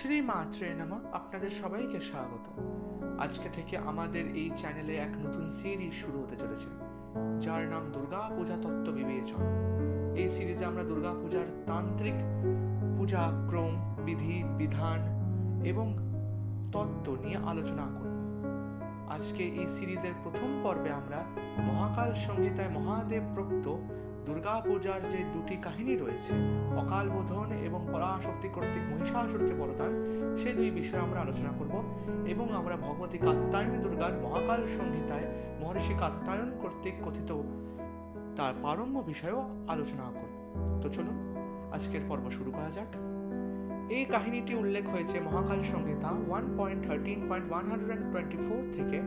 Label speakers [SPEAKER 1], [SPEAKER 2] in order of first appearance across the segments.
[SPEAKER 1] শ্রী মাত্রে নমঃ। আপনাদের সবাইকে স্বাগত। আজকে থেকে আমাদের এই চ্যানেলে এক নতুন সিরিজ শুরু হতে চলেছে, যার নাম দুর্গা পূজা তত্ত্ব বিবেচন। এই সিরিজে আমরা দুর্গা পূজার তান্ত্রিক পূজা ক্রম, বিধি বিধান এবং তত্ত্ব নিয়ে আলোচনা করব। আজকে এই সিরিজের প্রথম পর্বে আমরা মহাকাল সংহিতায় মহাদেব প্রোক্ত দুর্গা পূজার যে দুটি কাহিনী রয়েছে, অকাল বোধন এবং পরাশক্তি কর্তৃক মহিষাসুরকে বরদান, সেই দুই বিষয়ে আমরা আলোচনা করব এবং আমরা ভগবতী কাত্যায়নী দুর্গার মহাকাল সংহিতায় মহর্ষি কাত্যায়ন কর্তৃক কথিত তার পারম্য বিষয়েও আলোচনা করব। তো চলুন আজকের পর্ব শুরু করা যাক। এই কাহিনীটি উল্লেখ হয়েছে মহাকাল সংহিতা 1.13.124 থেকে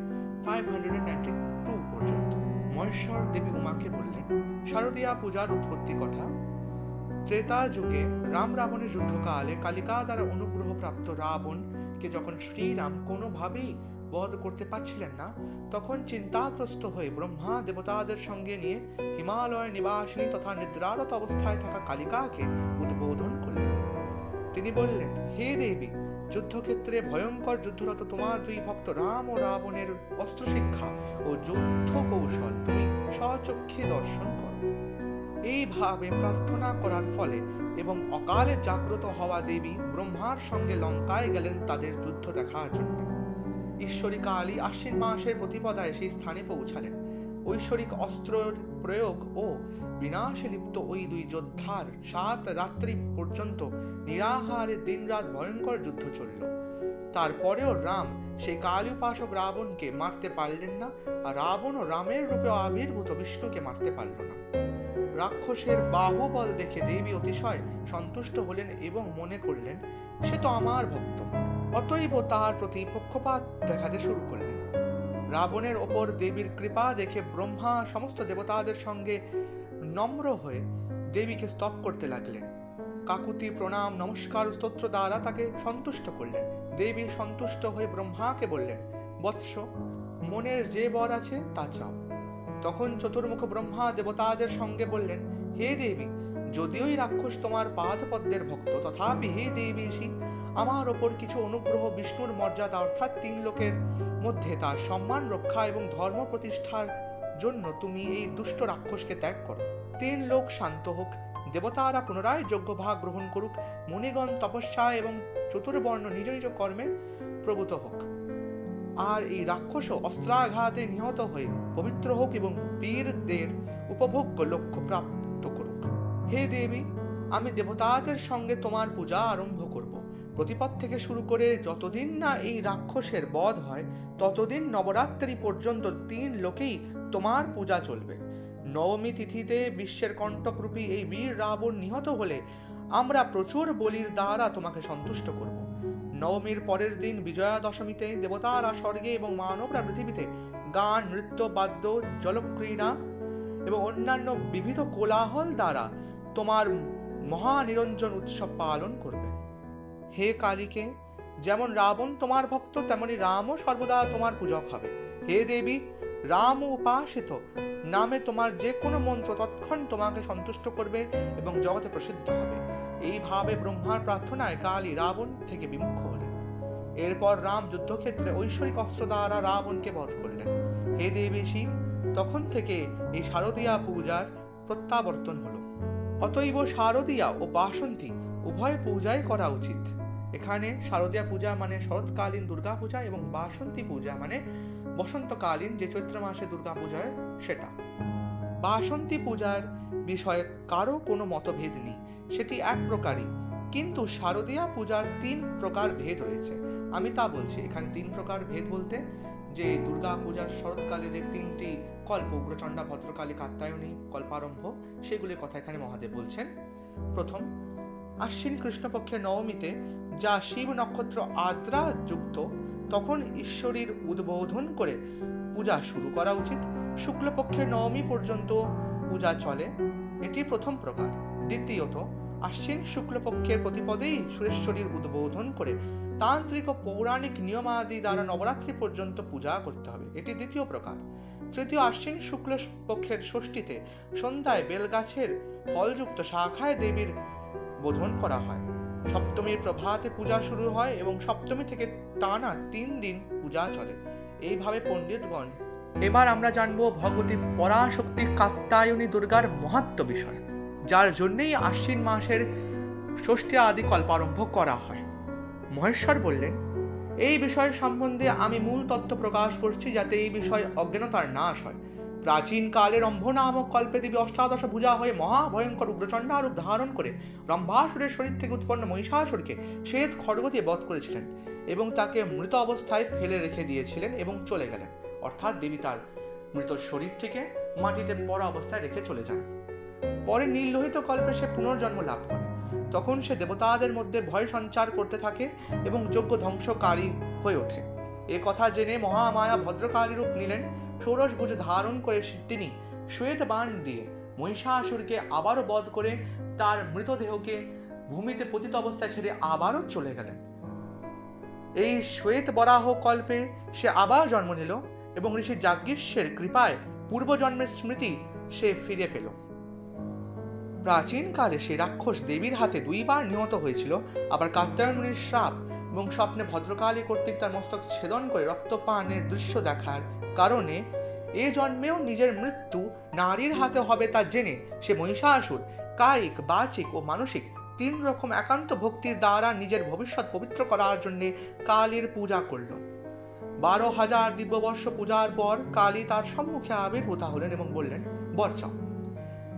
[SPEAKER 1] 592 পর্যন্ত। মহেশ্বর দেবী উমাকে বললেন, শারদীয়া পূজার উৎপত্তি কথা। ত্রেতা যুগে রাম রাবণের যুদ্ধকালে কালিকা দ্বারা অনুগ্রহ প্রাপ্ত রাবণকে যখন শ্রীরাম কোনোভাবেই বধ করতে পারছিলেন না, তখন চিন্তাগ্রস্ত হয়ে ব্রহ্মা দেবতাদের সঙ্গে নিয়ে হিমালয় নিবাসিনী তথা নিদ্রারত অবস্থায় থাকা কালিকাকে উদ্বোধন করলেন। তিনি বললেন, হে দেবী, যুদ্ধক্ষেত্রে ভয়ঙ্কর যুদ্ধরত তোমার দুই ভক্ত রাম ও রাবণের অস্ত্রশিক্ষা ও যুদ্ধ কৌশল তুমি স্বচক্ষে দর্শন করো। এইভাবে প্রার্থনা করার ফলে এবং অকালে জাগ্রত হওয়া দেবী ব্রহ্মার সঙ্গে লঙ্কায় গেলেন তাদের যুদ্ধ দেখার জন্য। ঈশ্বরী কালী আশ্বিন মাসের প্রতিপদায় সেই স্থানে পৌঁছালেন। ঐশ্বরিক অস্ত্রের প্রয়োগ ও বিনাশে লিপ্ত ওই দুই যোদ্ধার 7 রাত্রি পর্যন্ত নিরাহারে দিনরাত ভয়ঙ্কর যুদ্ধ চলল। তারপরেও রাম সেই কালী উপাসক রাবণকে মারতে পারলেন না, আর রাবণও রামের রূপে আবির্ভূত বিষ্ণুকে মারতে পারল না। রাক্ষসের বাহুবল দেখে দেবী অতিশয় সন্তুষ্ট হলেন এবং মনে করলেন, সে তো আমার ভক্ত, অতএব তার প্রতি পক্ষপাত দেখাতে শুরু করলেন। রাবণের ওপর দেবীর কৃপা দেখে ব্রহ্মা সমস্ত দেবতাদের সঙ্গে নম্র হয়ে দেবীকে স্তব করতে লাগলেন। কাকুতি প্রণাম নমস্কার স্তোত্র দ্বারা তাকে সন্তুষ্ট করলেন। দেবী সন্তুষ্ট হয়ে ব্রহ্মাকে বললেন, বৎস, মনের যে বর আছে তা চাও। তখন চতুর্মুখ ব্রহ্মা দেবতাদের সঙ্গে বললেন, হে দেবী, যদিও এই রাক্ষস তোমার পাদপদ্মের ভক্ত, তথাপি হে দেবীশী, আমার ওপর কিছু অনুগ্রহ বিষ্ণুর মর্যাদা অর্থাৎ 3 লোকের মধ্যে তার সম্মান রক্ষা এবং ধর্ম প্রতিষ্ঠার জন্য তুমি এই দুষ্ট রাক্ষসকে ত্যাগ করো। 3 লোক শান্ত হোক, দেবতারা পুনরায় যজ্ঞভাগ গ্রহণ করুক, মুনিগণ তপস্যা এবং চতুর্বর্ণ নিজ নিজ কর্মে প্রভূত হোক, আর এই রাক্ষসও অস্ত্রাঘাতে নিহত হয়ে পবিত্র হোক এবং বীরদের উপভোগ্য লক্ষ্য প্রাপ্ত করুক। হে দেবী, আমি দেবতাদের সঙ্গে তোমার পূজা আরম্ভ করব। প্রতিপদ থেকে শুরু করে যতদিন না এই রাক্ষসের বধ হয়, ততদিন নবরাত্রি পর্যন্ত 3 লোকেই তোমার পূজা চলবে। নবমী তিথিতে বিশ্বের কণ্টকরূপী এই বীর রাবণ নিহত হলে আমরা প্রচুর বলির দ্বারা তোমাকে সন্তুষ্ট করব। নবমীর পরের দিন বিজয়া দশমীতে দেবতারা স্বর্গে এবং মানবরা পৃথিবীতে গান, নৃত্য, বাদ্য, জলক্রীড়া এবং অন্যান্য বিবিধ কোলাহল দ্বারা তোমার মহানিরঞ্জন উৎসব পালন করবে। হে কালীকে, যেমন রাবণ তোমার ভক্ত, তেমনি রামও সর্বদা তোমার পূজক হবে। হে দেবী, রাম উপাসিত নামে তোমার যে কোনো মন্ত্র তৎক্ষণ তোমাকে সন্তুষ্ট করবে এবং জগতে প্রসিদ্ধ হবে। এইভাবে ব্রহ্মার প্রার্থনায় কালী রাবণ থেকে বিমুখ হলেন। এরপর রাম যুদ্ধক্ষেত্রে ঐশ্বরিক অস্ত্র দ্বারা রাবণকে বধ করলেন। হে দেবীশী, তখন থেকে এই শারদীয়া পূজার প্রত্যাবর্তন হলো। অতএব শারদীয়া ও বাসন্তী উভয় পূজাই করা উচিত। এখানে শারদীয়া পূজা মানে শরৎকালীন দুর্গা পূজা এবং বাসন্তী পূজা মানে বসন্তকালীন যে চৈত্র মাসে দুর্গা পূজা হয় সেটা। বাসন্তী পূজার বিষয়ে কারো কোনো মতভেদ নেই, সেটি এক প্রকারই, কিন্তু শারদীয়া পূজার 3 প্রকার ভেদ রয়েছে। আমি তা বলছি। এখানে 3 প্রকার ভেদ বলতে যে দুর্গা পূজার শরৎকালে যে 3টি কল্প, উগ্রচণ্ডা, ভদ্রকালী, কাত্যায়নী কল্পারম্ভ, সেগুলির কথা এখানে মহাদেব বলছেন। প্রথম, আশ্বিন কৃষ্ণপক্ষের নবমীতে যা শিব নক্ষত্র আদ্রা যুক্ত, তখন ঈশ্বরীর উদ্বোধন করে পূজা শুরু করা উচিত। শুক্লপক্ষের নবমী পর্যন্ত পূজা চলে, এটি প্রথম প্রকার। দ্বিতীয়ত, আশ্বিন শুক্লপক্ষের প্রতিপদেই সুরেশ্বরীর উদ্বোধন করে তান্ত্রিক ও পৌরাণিক নিয়মাদি দ্বারা নবরাত্রি পর্যন্ত পূজা করতে হবে, এটি দ্বিতীয় প্রকার। তৃতীয়, আশ্বিন শুক্লপক্ষের ষষ্ঠীতে সন্ধ্যায় বেলগাছের ফলযুক্ত শাখায় দেবীর বোধন করা হয়। সপ্তমীর প্রভাতে পূজা শুরু হয় এবং সপ্তমী থেকে টানা 3 দিন পূজা চলে। এইভাবে পণ্ডিতগণ, এবার আমরা জানবো ভগবতী পরাশক্তি কাত্যায়নী দুর্গার মাহাত্ম্য বিষয়, যার জন্যই আশ্বিন মাসের ষষ্ঠী আদি কল্পারম্ভ করা হয়। মহেশ্বর বললেন, এই বিষয় সম্বন্ধে আমি মূল তত্ত্ব প্রকাশ করছি, যাতে এই বিষয়ে অজ্ঞানতার নাশ হয়। প্রাচীন কালে রম্ভ নামক কল্পে দেবী অষ্টাদশ ভুজা হয়ে মহাভয়ঙ্কর উগ্রচণ্ডা রূপ ধারণ করে রম্ভাসুরের শরীর থেকে উৎপন্ন মহিষাসুরকে শ্বেত খড়গ দিয়ে বধ করেছিলেন এবং তাকে মৃত অবস্থায় ফেলে রেখে দিয়েছিলেন এবং চলে গেলেন। অর্থাৎ দেবী তার মৃত শরীরটিকে মাটিতে পড়া অবস্থায় রেখে চলে যান। পরে নীললোহিত কল্পে সে পুনর্জন্ম লাভ করে। তখন সে দেবতাদের মধ্যে ভয় সঞ্চার করতে থাকে এবং যজ্ঞ ধ্বংসকারী হয়ে ওঠে। এ কথা জেনে মহামায়া ভদ্রকালী রূপ নিলেন। ষোড়শ ভুজ ধারণ করে তিনি শ্বেত বাণ দিয়ে মহিষাসুরকে আবারও বধ করে তার মৃতদেহকে ভূমিতে পতিত অবস্থায় ছেড়ে আবারও চলে গেলেন। এই শ্বেত বরাহ কল্পে সে আবার জন্ম নিল এবং ঋষি যাজ্ঞিষ্যের কৃপায় পূর্বজন্মের স্মৃতি সে ফিরে পেল। প্রাচীনকালে সে রাক্ষস দেবীর হাতে 2 বার নিহত হয়েছিল। আবার কাত্যায়নের শ্রাপ এবং স্বপ্নে ভদ্রকালী কর্তৃক তার মস্তক ছেদন করে রক্তপানের দৃশ্য দেখার কারণে এ জন্মেও নিজের মৃত্যু নারীর হাতে হবে তা জেনে সে মহিষাসুর কায়িক, বাচিক ও মানসিক 3 রকম একান্ত ভক্তির দ্বারা নিজের ভবিষ্যৎ পবিত্র করার জন্য কালীর পূজা করল। 12,000 দিব্যবর্ষ পূজার পর কালী তার সম্মুখে আবির্ভূত হলেন এবং বললেন, বর চাও।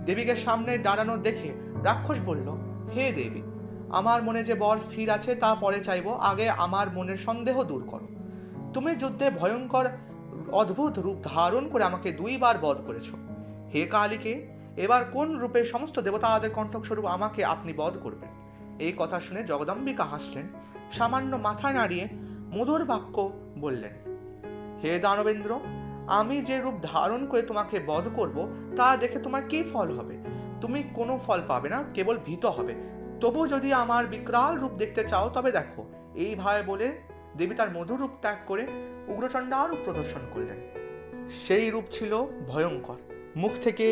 [SPEAKER 1] দেবীকে সামনে দাঁড়ানো দেখে রাক্ষস বলল, হে দেবী, আমার মনে যে বর স্থির আছে তা পরে চাইব, আগে আমার মনের সন্দেহ দূর করো। তুমি যুদ্ধে ভয়ঙ্কর অদ্ভুত রূপ ধারণ করে আমাকে 2 বার বধ করেছ। হে কালীকে, এবার কোন রূপে সমস্ত দেবতাদের কণ্ঠক স্বরূপ আমাকে আপনি বধ করবেন? এই কথা শুনে জগদম্বিকা হাসলেন, সামান্য মাথা নাড়িয়ে মধুর বাক্য বললেন, হে দানবেন্দ্র, আমি যে রূপ ধারণ করে তোমাকে বধ করব তা দেখে তোমার কি ফল হবে? তুমি কোনো ফল পাবে না, কেবল ভীত হবে। তবু যদি আমার বিকরাল রূপ দেখতে চাও তবে দেখো। এইভাবে বলে দেবী তার মধুর রূপ ত্যাগ করে উগ্রচণ্ডা রূপ প্রদর্শন করলেন। সেই রূপ ছিল ভয়ঙ্কর, মুখ থেকে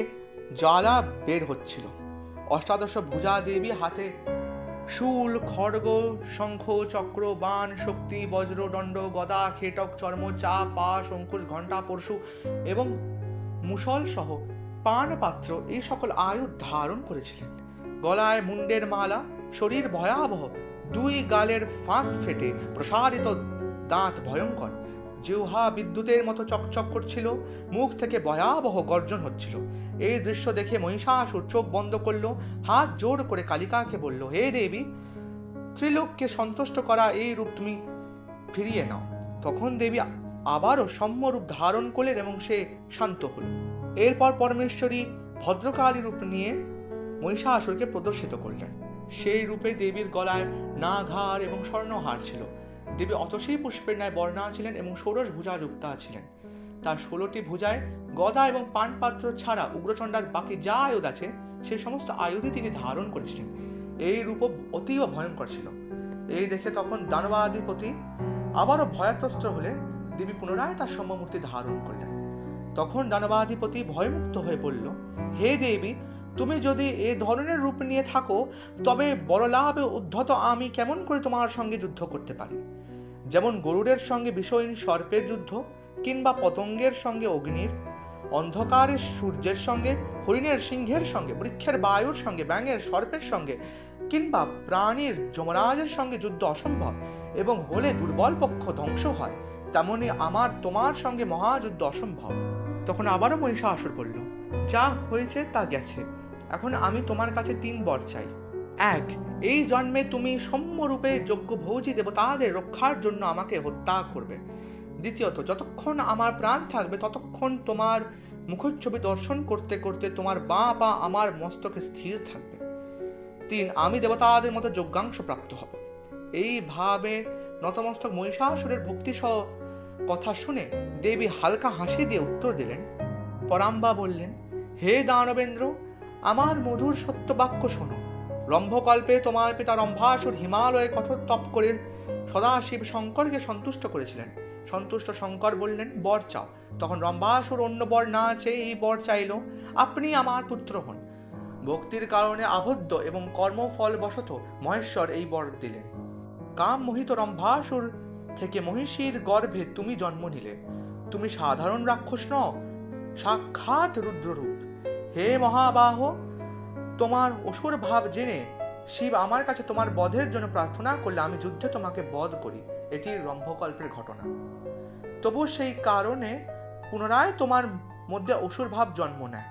[SPEAKER 1] জ্বালা বের হচ্ছিল। অষ্টাদশ ভুজা দেবী হাতে শূল, খড়গ, শঙ্খ, চক্র, বাণ, শক্তি, বজ্র, দণ্ড, গদা, খেটক, চর্ম, চাপ, পাশ, অঙ্কুশ, ঘণ্টা, পরশু এবং মুসল সহ পান পাত্র এই সকল আয়ুধ ধারণ করেছিলেন। গলায় মুন্ডের মালা, শরীর ভয়াবহ, 2 গালের ফাঁক ফেটে প্রসারিত দাঁত ভয়ঙ্কর, জিহ্বা বিদ্যুতের মতো চকচক করছিল, মুখ থেকে ভয়াবহ গর্জন হচ্ছিল। এই দৃশ্য দেখে মহিষাসুর চোখ বন্ধ করলো, হাত জোড় করে কালিকাকে বলল, হে দেবী, ত্রিলোককে সন্তুষ্ট করা এই রূপ তুমি ফিরিয়ে নাও। তখন দেবী আবারও সৌম্য রূপ ধারণ করলেন এবং সে শান্ত হল। এরপর পরমেশ্বরী ভদ্রকালী রূপ নিয়ে মহিষাসুরকে প্রদর্শিত করলেন। সেই রূপে দেবীর গলায় নাগহার এবং স্বর্ণহার ছিল। দেবী অতসী পুষ্পের ন্যায় বর্ণা ছিলেন এবং ষোড়শ ভুজা যুক্তা ছিলেন। তার 16টি ভুজায় গদা এবং পানপাত্র ছাড়া উগ্রচণ্ডার বাকি যা আয়ুধ আছে সেই সমস্ত আয়ুধই তিনি ধারণ করেছিলেন। এই রূপ অতীব ভয়ঙ্কর ছিল। এই দেখে তখন দানবাধিপতি আবারও ভয়াত্রস্ত হলে দেবী পুনরায় তার সম্যমূর্তি ধারণ করলেন। তখন দানবাধিপতি ভয়মুক্ত হয়ে বলল, হে দেবী, তুমি যদি এ ধরনের রূপ নিয়ে থাকো তবে বড় লাভে উদ্ধত আমি কেমন করে তোমার সঙ্গে যুদ্ধ করতে পারি? যেমন গরুড়ের সঙ্গে বিষহীন সর্পের যুদ্ধ, কিংবা পতঙ্গের সঙ্গে অগ্নির, অন্ধকারের সূর্যের সঙ্গে, হরিণের সিংহের সঙ্গে, বৃক্ষের বায়ুর সঙ্গে, ব্যাঙের সর্পের সঙ্গে, কিংবা প্রাণীর যমরাজের সঙ্গে যুদ্ধ অসম্ভব এবং হলে দুর্বল পক্ষ ধ্বংস হয়, তেমনি আমার তোমার সঙ্গে মহাযুদ্ধ অসম্ভব। তখন আবারও মহিষাসুর বলল, যা হয়েছে তা গেছে, এখন আমি তোমার কাছে 3 বর চাই। 1, এই জন্মে তুমি সৌম্যরূপে যজ্ঞভোজী দেবতাদের রক্ষার জন্য আমাকে হত্যা করবে। দ্বিতীয়ত, যতক্ষণ আমার প্রাণ থাকবে ততক্ষণ তোমার মুখচ্ছবি দর্শন করতে করতে তোমার বাঁ পা আমার মস্তকে স্থির থাকবে। 3, আমি দেবতাদের মতো যজ্ঞাংশ প্রাপ্ত হব। এইভাবে নতমস্তক মহিষাসুরের ভক্তিসহ কথা শুনে দেবী হালকা হাসি দিয়ে উত্তর দিলেন। পরাম্বা বললেন, হে দানবেন্দ্র, আমার মধুর সত্য বাক্য শোনো। রম্ভকল্পে তোমার পিতা রম্ভাসুর হিমালয়ে কঠোর তপ করে সদাশিব শঙ্করকে সন্তুষ্ট করেছিলেন। সন্তুষ্ট শঙ্কর বললেন, বর চাও। তখন রম্ভাসুর অন্য বর না চেয়ে এই বর চাইল, আপনি আমার পুত্র হন। ভক্তির কারণে আবদ্ধ এবং কর্মফলবশত মহেশ্বর এই বর দিলেন। কাম মোহিত রম্ভাসুর থেকে মহিষীর গর্ভে তুমি জন্ম নিলে। তুমি সাধারণ রাক্ষস নও, সাক্ষাৎ রুদ্ররূপ। হে মহাবাহ, তোমার অসুর ভাব জেনে শিব আমার কাছে তোমার বধের জন্য প্রার্থনা করলে আমি যুদ্ধে তোমাকে বধ করি। এটি রম্ভকল্পের ঘটনা। তবু সেই কারণে পুনরায় তোমার মধ্যে অসুর ভাব জন্ম নেয়।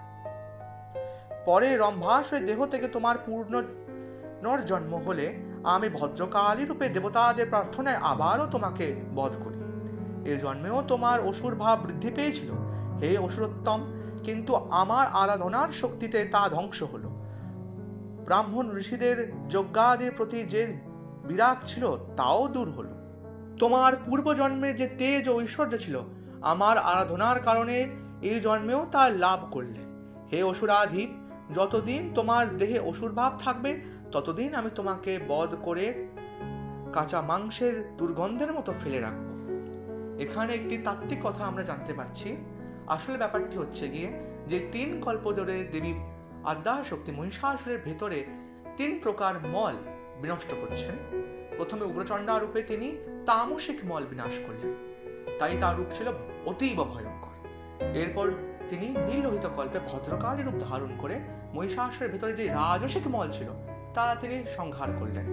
[SPEAKER 1] পরে রম্ভাসুরের দেহ থেকে তোমার পূর্ণর জন্ম হলে আমি ভদ্রকালী রূপে দেবতাদের প্রার্থনায় আবারও তোমাকে বধ করি। এই জন্মেও তোমার অসুর ভাব বৃদ্ধি পেয়েছিল হে অসুরোত্তম, কিন্তু আমার আরাধনার শক্তিতে তা ধ্বংস হলো। ব্রাহ্মণ ঋষিদের যজ্ঞাদির প্রতি যে বিরাগ ছিল তাও দূর হলো। তোমার পূর্বজন্মের যে তেজ ও ঐশ্বর্য ছিল আমার আরাধনার কারণে এই জন্মেও তা লাভ করলে। হে অসুরাধীপ, যতদিন তোমার দেহে অসুর ভাব থাকবে ততদিন আমি তোমাকে বধ করে কাঁচা মাংসের দুর্গন্ধের মতো ফেলে রাখবো। এখানে একটি তাত্ত্বিক কথা আমরা জানতে পারছি। আসলে ব্যাপারটি হচ্ছে গিয়ে যে 3 কল্প ধরে দেবী আদ্যাশক্তি মহিষাসুরের ভেতরে 3 প্রকার মল বিনষ্ট করছেন। প্রথমে উগ্রচণ্ডা রূপে তিনি তামসিক মল বিনাশ করলেন, তাই তার রূপ ছিল অতীব ভয়ঙ্কর। এরপর তিনি নীললোহিত কল্পে ভদ্রকালী রূপ ধারণ করে মহিষাসুরের ভেতরে যে রাজসিক মল ছিল তা তিনি সংহার করলেন।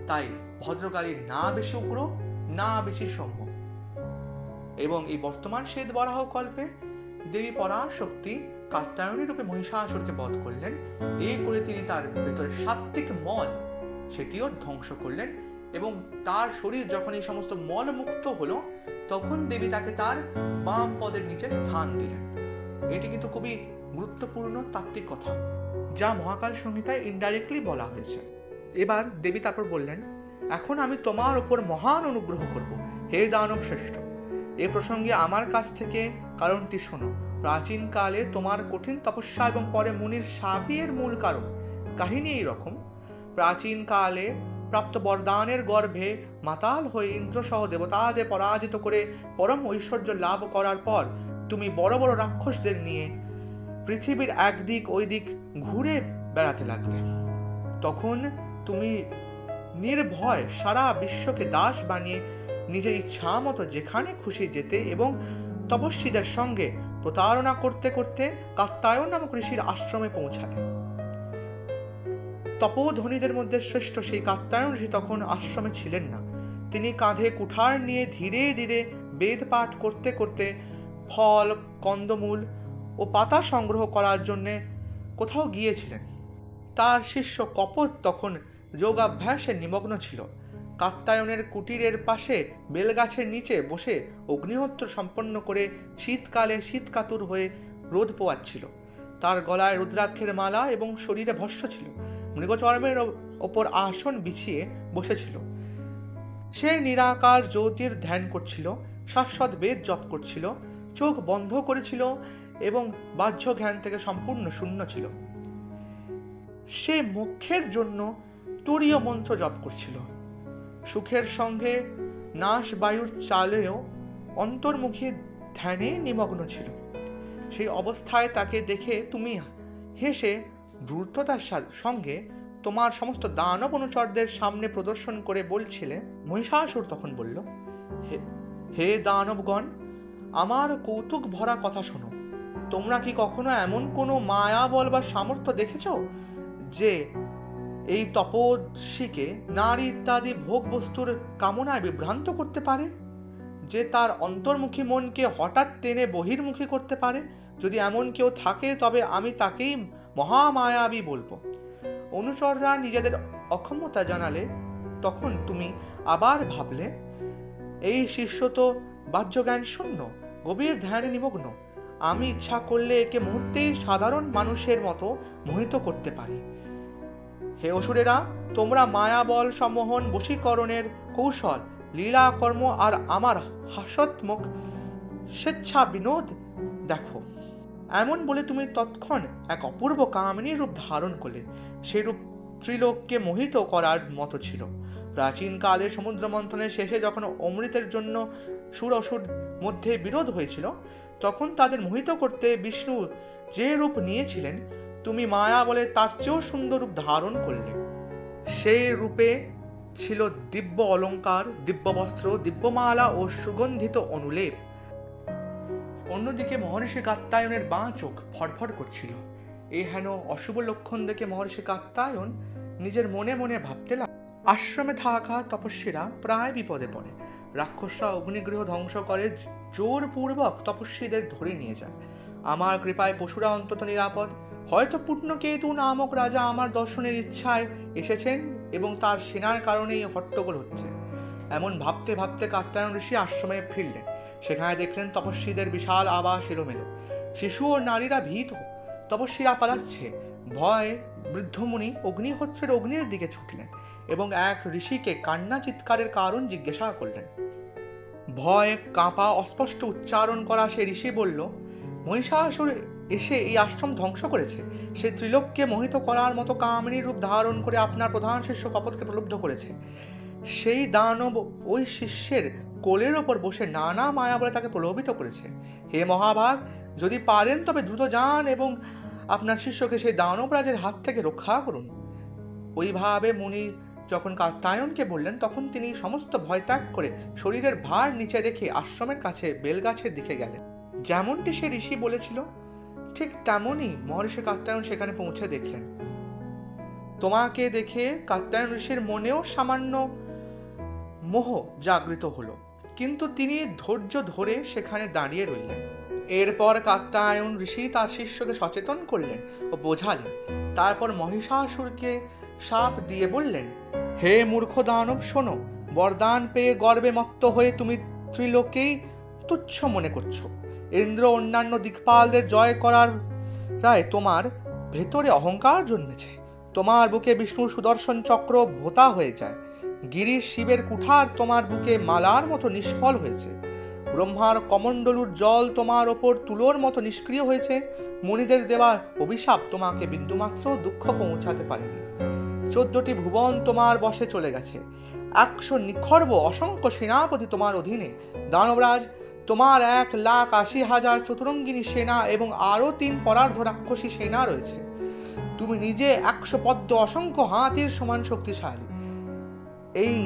[SPEAKER 1] তাই ভদ্রকালী না বেশি উগ্র না বেশি সৌম্য। এবং এই বর্তমান শ্বেত বরাহ কল্পে দেবী পরাশক্তি কাত্যায়নী রূপে মহিষাসুরকে বধ করলেন। এই করে তিনি তার ভেতরে সাত্ত্বিক মল সেটিও ধ্বংস করলেন এবং তার শরীর যখন এই সমস্ত মল মুক্ত হলো তখন দেবী তাকে তার বাম পদের নিচে স্থান দিলেন। এটি কিন্তু খুবই গুরুত্বপূর্ণ তাত্ত্বিক কথা, যা মহাকাল সংহিতায় ইনডাইরেক্টলি বলা হয়েছে। এবার দেবী তারপর বললেন, এখন আমি তোমার ওপর মহান অনুগ্রহ করব হে দানব শ্রেষ্ঠ। এ প্রসঙ্গে আমার কাছ থেকে কারণটি শোনো। প্রাচীনকালে তোমার কঠিন তপস্যা এবং পরে মুনির শাপের মূল কারণ কাহিনী এইরকম। প্রাচীনকালে প্রাপ্ত বরদানের গর্ভে মাতাল হয়ে ইন্দ্রসহ দেবতাদের পরাজিত করে পরম ঐশ্বর্য লাভ করার পর তুমি বড় বড় রাক্ষসদের নিয়ে পৃথিবীর একদিক ওই দিক ঘুরে বেড়াতে লাগলে। তখন তুমি নির্ভয় সারা বিশ্বকে দাস বানিয়ে নিজের ইচ্ছা মতো যেখানে খুশি যেতে এবং তপস্বীদের সঙ্গে প্রতারণা করতে করতে কাত্যায়ন নামক ঋষির আশ্রমে পৌঁছালে। তপোধনীদের মধ্যে শ্রেষ্ঠ সেই কাত্যায়ন ঋষি তখন আশ্রমে ছিলেন না। তিনি কাঁধে কুঠার নিয়ে ধীরে ধীরে বেদ পাঠ করতে করতে ফল, কন্দমূল ও পাতা সংগ্রহ করার জন্য কোথাও গিয়েছিলেন। তার শিষ্য কপট তখন যোগাভ্যাসে নিমগ্ন ছিল। কাত্যায়নের কুটিরের পাশে বেলগাছের নিচে বসে অগ্নিহোত্র সম্পন্ন করে শীতকালে শীতকাতুর হয়ে রোদ পোয়াচ্ছিল। তার গলায় রুদ্রাক্ষের মালা এবং শরীরে ভস্য ছিল। মৃগচর্মের ওপর আসন বিছিয়ে বসেছিল। সে নিরাকার জ্যোতির ধ্যান করছিল, শাশ্বত বেদ জপ করছিল, চোখ বন্ধ করেছিল এবং বাহ্য জ্ঞান থেকে সম্পূর্ণ শূন্য ছিল। সে মোক্ষের জন্য তুরীয় মন্ত্র জপ করছিল। সুখের সঙ্গে নাশ বায়ুর চালেও অন্তর্মুখী ধ্যানে নিমগ্ন ছিল। সেই অবস্থায় তাকে দেখে তুমি হেসে দ্রুততার সঙ্গে তোমার সমস্ত দানব অনুচরদের সামনে প্রদর্শন করে বলছিলে। মহিষাসুর তখন বলল, হে দানবগণ, আমার কৌতুক ভরা কথা শোনো। তোমরা কি কখনো এমন কোনো মায়া বল বা সামর্থ্য দেখেছ যে এই তপস্বীকে নারী ইত্যাদি ভোগ বস্তুর কামনায় বিভ্রান্ত করতে পারে, যে তার অন্তর্মুখী মনকে হঠাৎ টেনে বহির্মুখী করতে পারে? যদি এমন কেউ থাকে তবে আমি তাকেই মহামায়াবী বলবো। অনুচররা নিজেদের অক্ষমতা জানালে তখন তুমি আবার ভাবলে, এই শিষ্য তো বাহ্যজ্ঞান শূন্য, গভীর ধ্যানে নিমগ্ন। আমি ইচ্ছা করলে একে মুহূর্তেই সাধারণ মানুষের মতো মোহিত করতে পারি। হে অসুরেরা, তোমরা মায়াবল সম্মোহন, বশীকরণের কৌশল, লীলাকর্ম আর আমার হাস্যোন্মুখ স্বেচ্ছা বিনোদ দেখো। এমন বলে তুমি তৎক্ষণ এক অপূর্ব কামিনীর রূপ ধারণ করলে। সেই রূপ ত্রিলোককে মোহিত করার মতো ছিল। প্রাচীনকালে সমুদ্র মন্থনের শেষে যখন অমৃতের জন্য সুর অসুর মধ্যে বিরোধ হয়েছিল, তখন তাদের মোহিত করতে বিষ্ণু যে রূপ নিয়েছিলেন তুমি মায়া বলে তার চেয়েও সুন্দর রূপ ধারণ করলে। সেই রূপে ছিল দিব্য অলঙ্কার, দিব্য বস্ত্র, দিব্যমালা ও সুগন্ধিত অনুলেপ। অন্যদিকে মহর্ষি কাত্যায়নের বাঁ চোখ ফটফট করছিল। এই হেন অশুভ লক্ষণ দেখে মহর্ষি কাত্যায়ন নিজের মনে মনে ভাবতে লাগলেন, আশ্রমে থাকা তপস্বীরা প্রায় বিপদে পড়ে। রাক্ষসরা অগ্নিগৃহ ধ্বংস করে জোরপূর্বক তপস্বীদের ধরে নিয়ে যায়। আমার কৃপায় পশুরা অন্তত নিরাপদ। হয়তো পূর্ণকেতু নামক রাজা আমার দর্শনের ইচ্ছায় এসেছেন এবং তার সেনার কারণেই হট্টগোল হচ্ছে। এমন ভাবতে ভাবতে কাত্যায়ন ঋষি আশ্রমে ফিরলেন। সেখানে দেখলেন তপস্বীদের বিশাল আবাস এলোমেলো। শিশু ও নারীরা ভীত, তপস্বীরা পালাচ্ছে। ভয় বৃদ্ধমুনি অগ্নিহোত্রের অগ্নির দিকে ছুটলেন এবং এক ঋষিকে কান্না চিৎকারের কারণ জিজ্ঞাসা করলেন। ভয়ে কাঁপা অস্পষ্ট উচ্চারণ করা সে ঋষি বলল, মহিষাসুর এসে এই আশ্রম ধ্বংস করেছে। সে ত্রিলোককে মোহিত করার মতো কামিনীর রূপ ধারণ করে আপনার প্রধান শিষ্য কপটকে প্রলুব্ধ করেছে। সেই দানব ওই শিষ্যের কোলের ওপর বসে নানা মায়া বলে তাকে প্রলোভিত করেছে। হে মহাভাগ, যদি পারেন তবে দ্রুত যান এবং আপনার শিষ্যকে সেই দানবরাজের হাত থেকে রক্ষা করুন। ওইভাবে মুনি যখন কাত্যায়নকে বললেন, তখন তিনি সমস্ত ভয় ত্যাগ করে শরীরের ভার নিচে রেখে আশ্রমের কাছে বেলগাছের দিকে গেলেন। যেমনটি সে ঋষি বলেছিল ঠিক তেমনই মহর্ষি কাত্যায়ন সেখানে পৌঁছে দেখলেন। তোমাকে দেখে কাত্যায়ন ঋষির মনেও সামান্য মোহ জাগৃত হলো, কিন্তু তিনি ধৈর্য ধরে সেখানে দাঁড়িয়ে রইলেন। এরপর কাত্যায়ন ঋষি তার শিষ্যকে সচেতন করলেন ও বোঝালেন। তারপর মহিষাসুরকে শাপ দিয়ে বললেন, হে মূর্খ দানব, শোনো, বরদান পেয়ে গর্বে মত্ত হয়ে তুমি ত্রিলোকেই তুচ্ছ মনে করছো। ইন্দ্র অন্যান্য দিকপালদের জয় করার রায় তোমার ভেতরে অহংকার জন্মেছে। তোমার বুকে বিষ্ণুর সুদর্শন চক্র ভোতা হয়ে যায়। গিরিশ শিবের কুঠার তোমার বুকে মালার মতো নিষ্ফল হয়েছে। ব্রহ্মার কমণ্ডলুর জল তোমার ওপর তুলোর মতো নিষ্ক্রিয় হয়েছে। মুনিদের দেওয়া অভিশাপ তোমাকে বিন্দুমাত্র দুঃখ পৌঁছাতে পারেনি। 14টি ভুবন তোমার বশে চলে গেছে। 100 নিখর্ব অসংখ্য সেনাপতি তোমার অধীনে। দানবরাজ, তোমার 1,80,000 চতুরঙ্গিনী সেনা এবং আরও 3 পরার্ধ রাক্ষসী সেনা রয়েছে। তুমি নিজে 100 পদ্ম অসংখ্য হাতির সমান শক্তিশালী। এই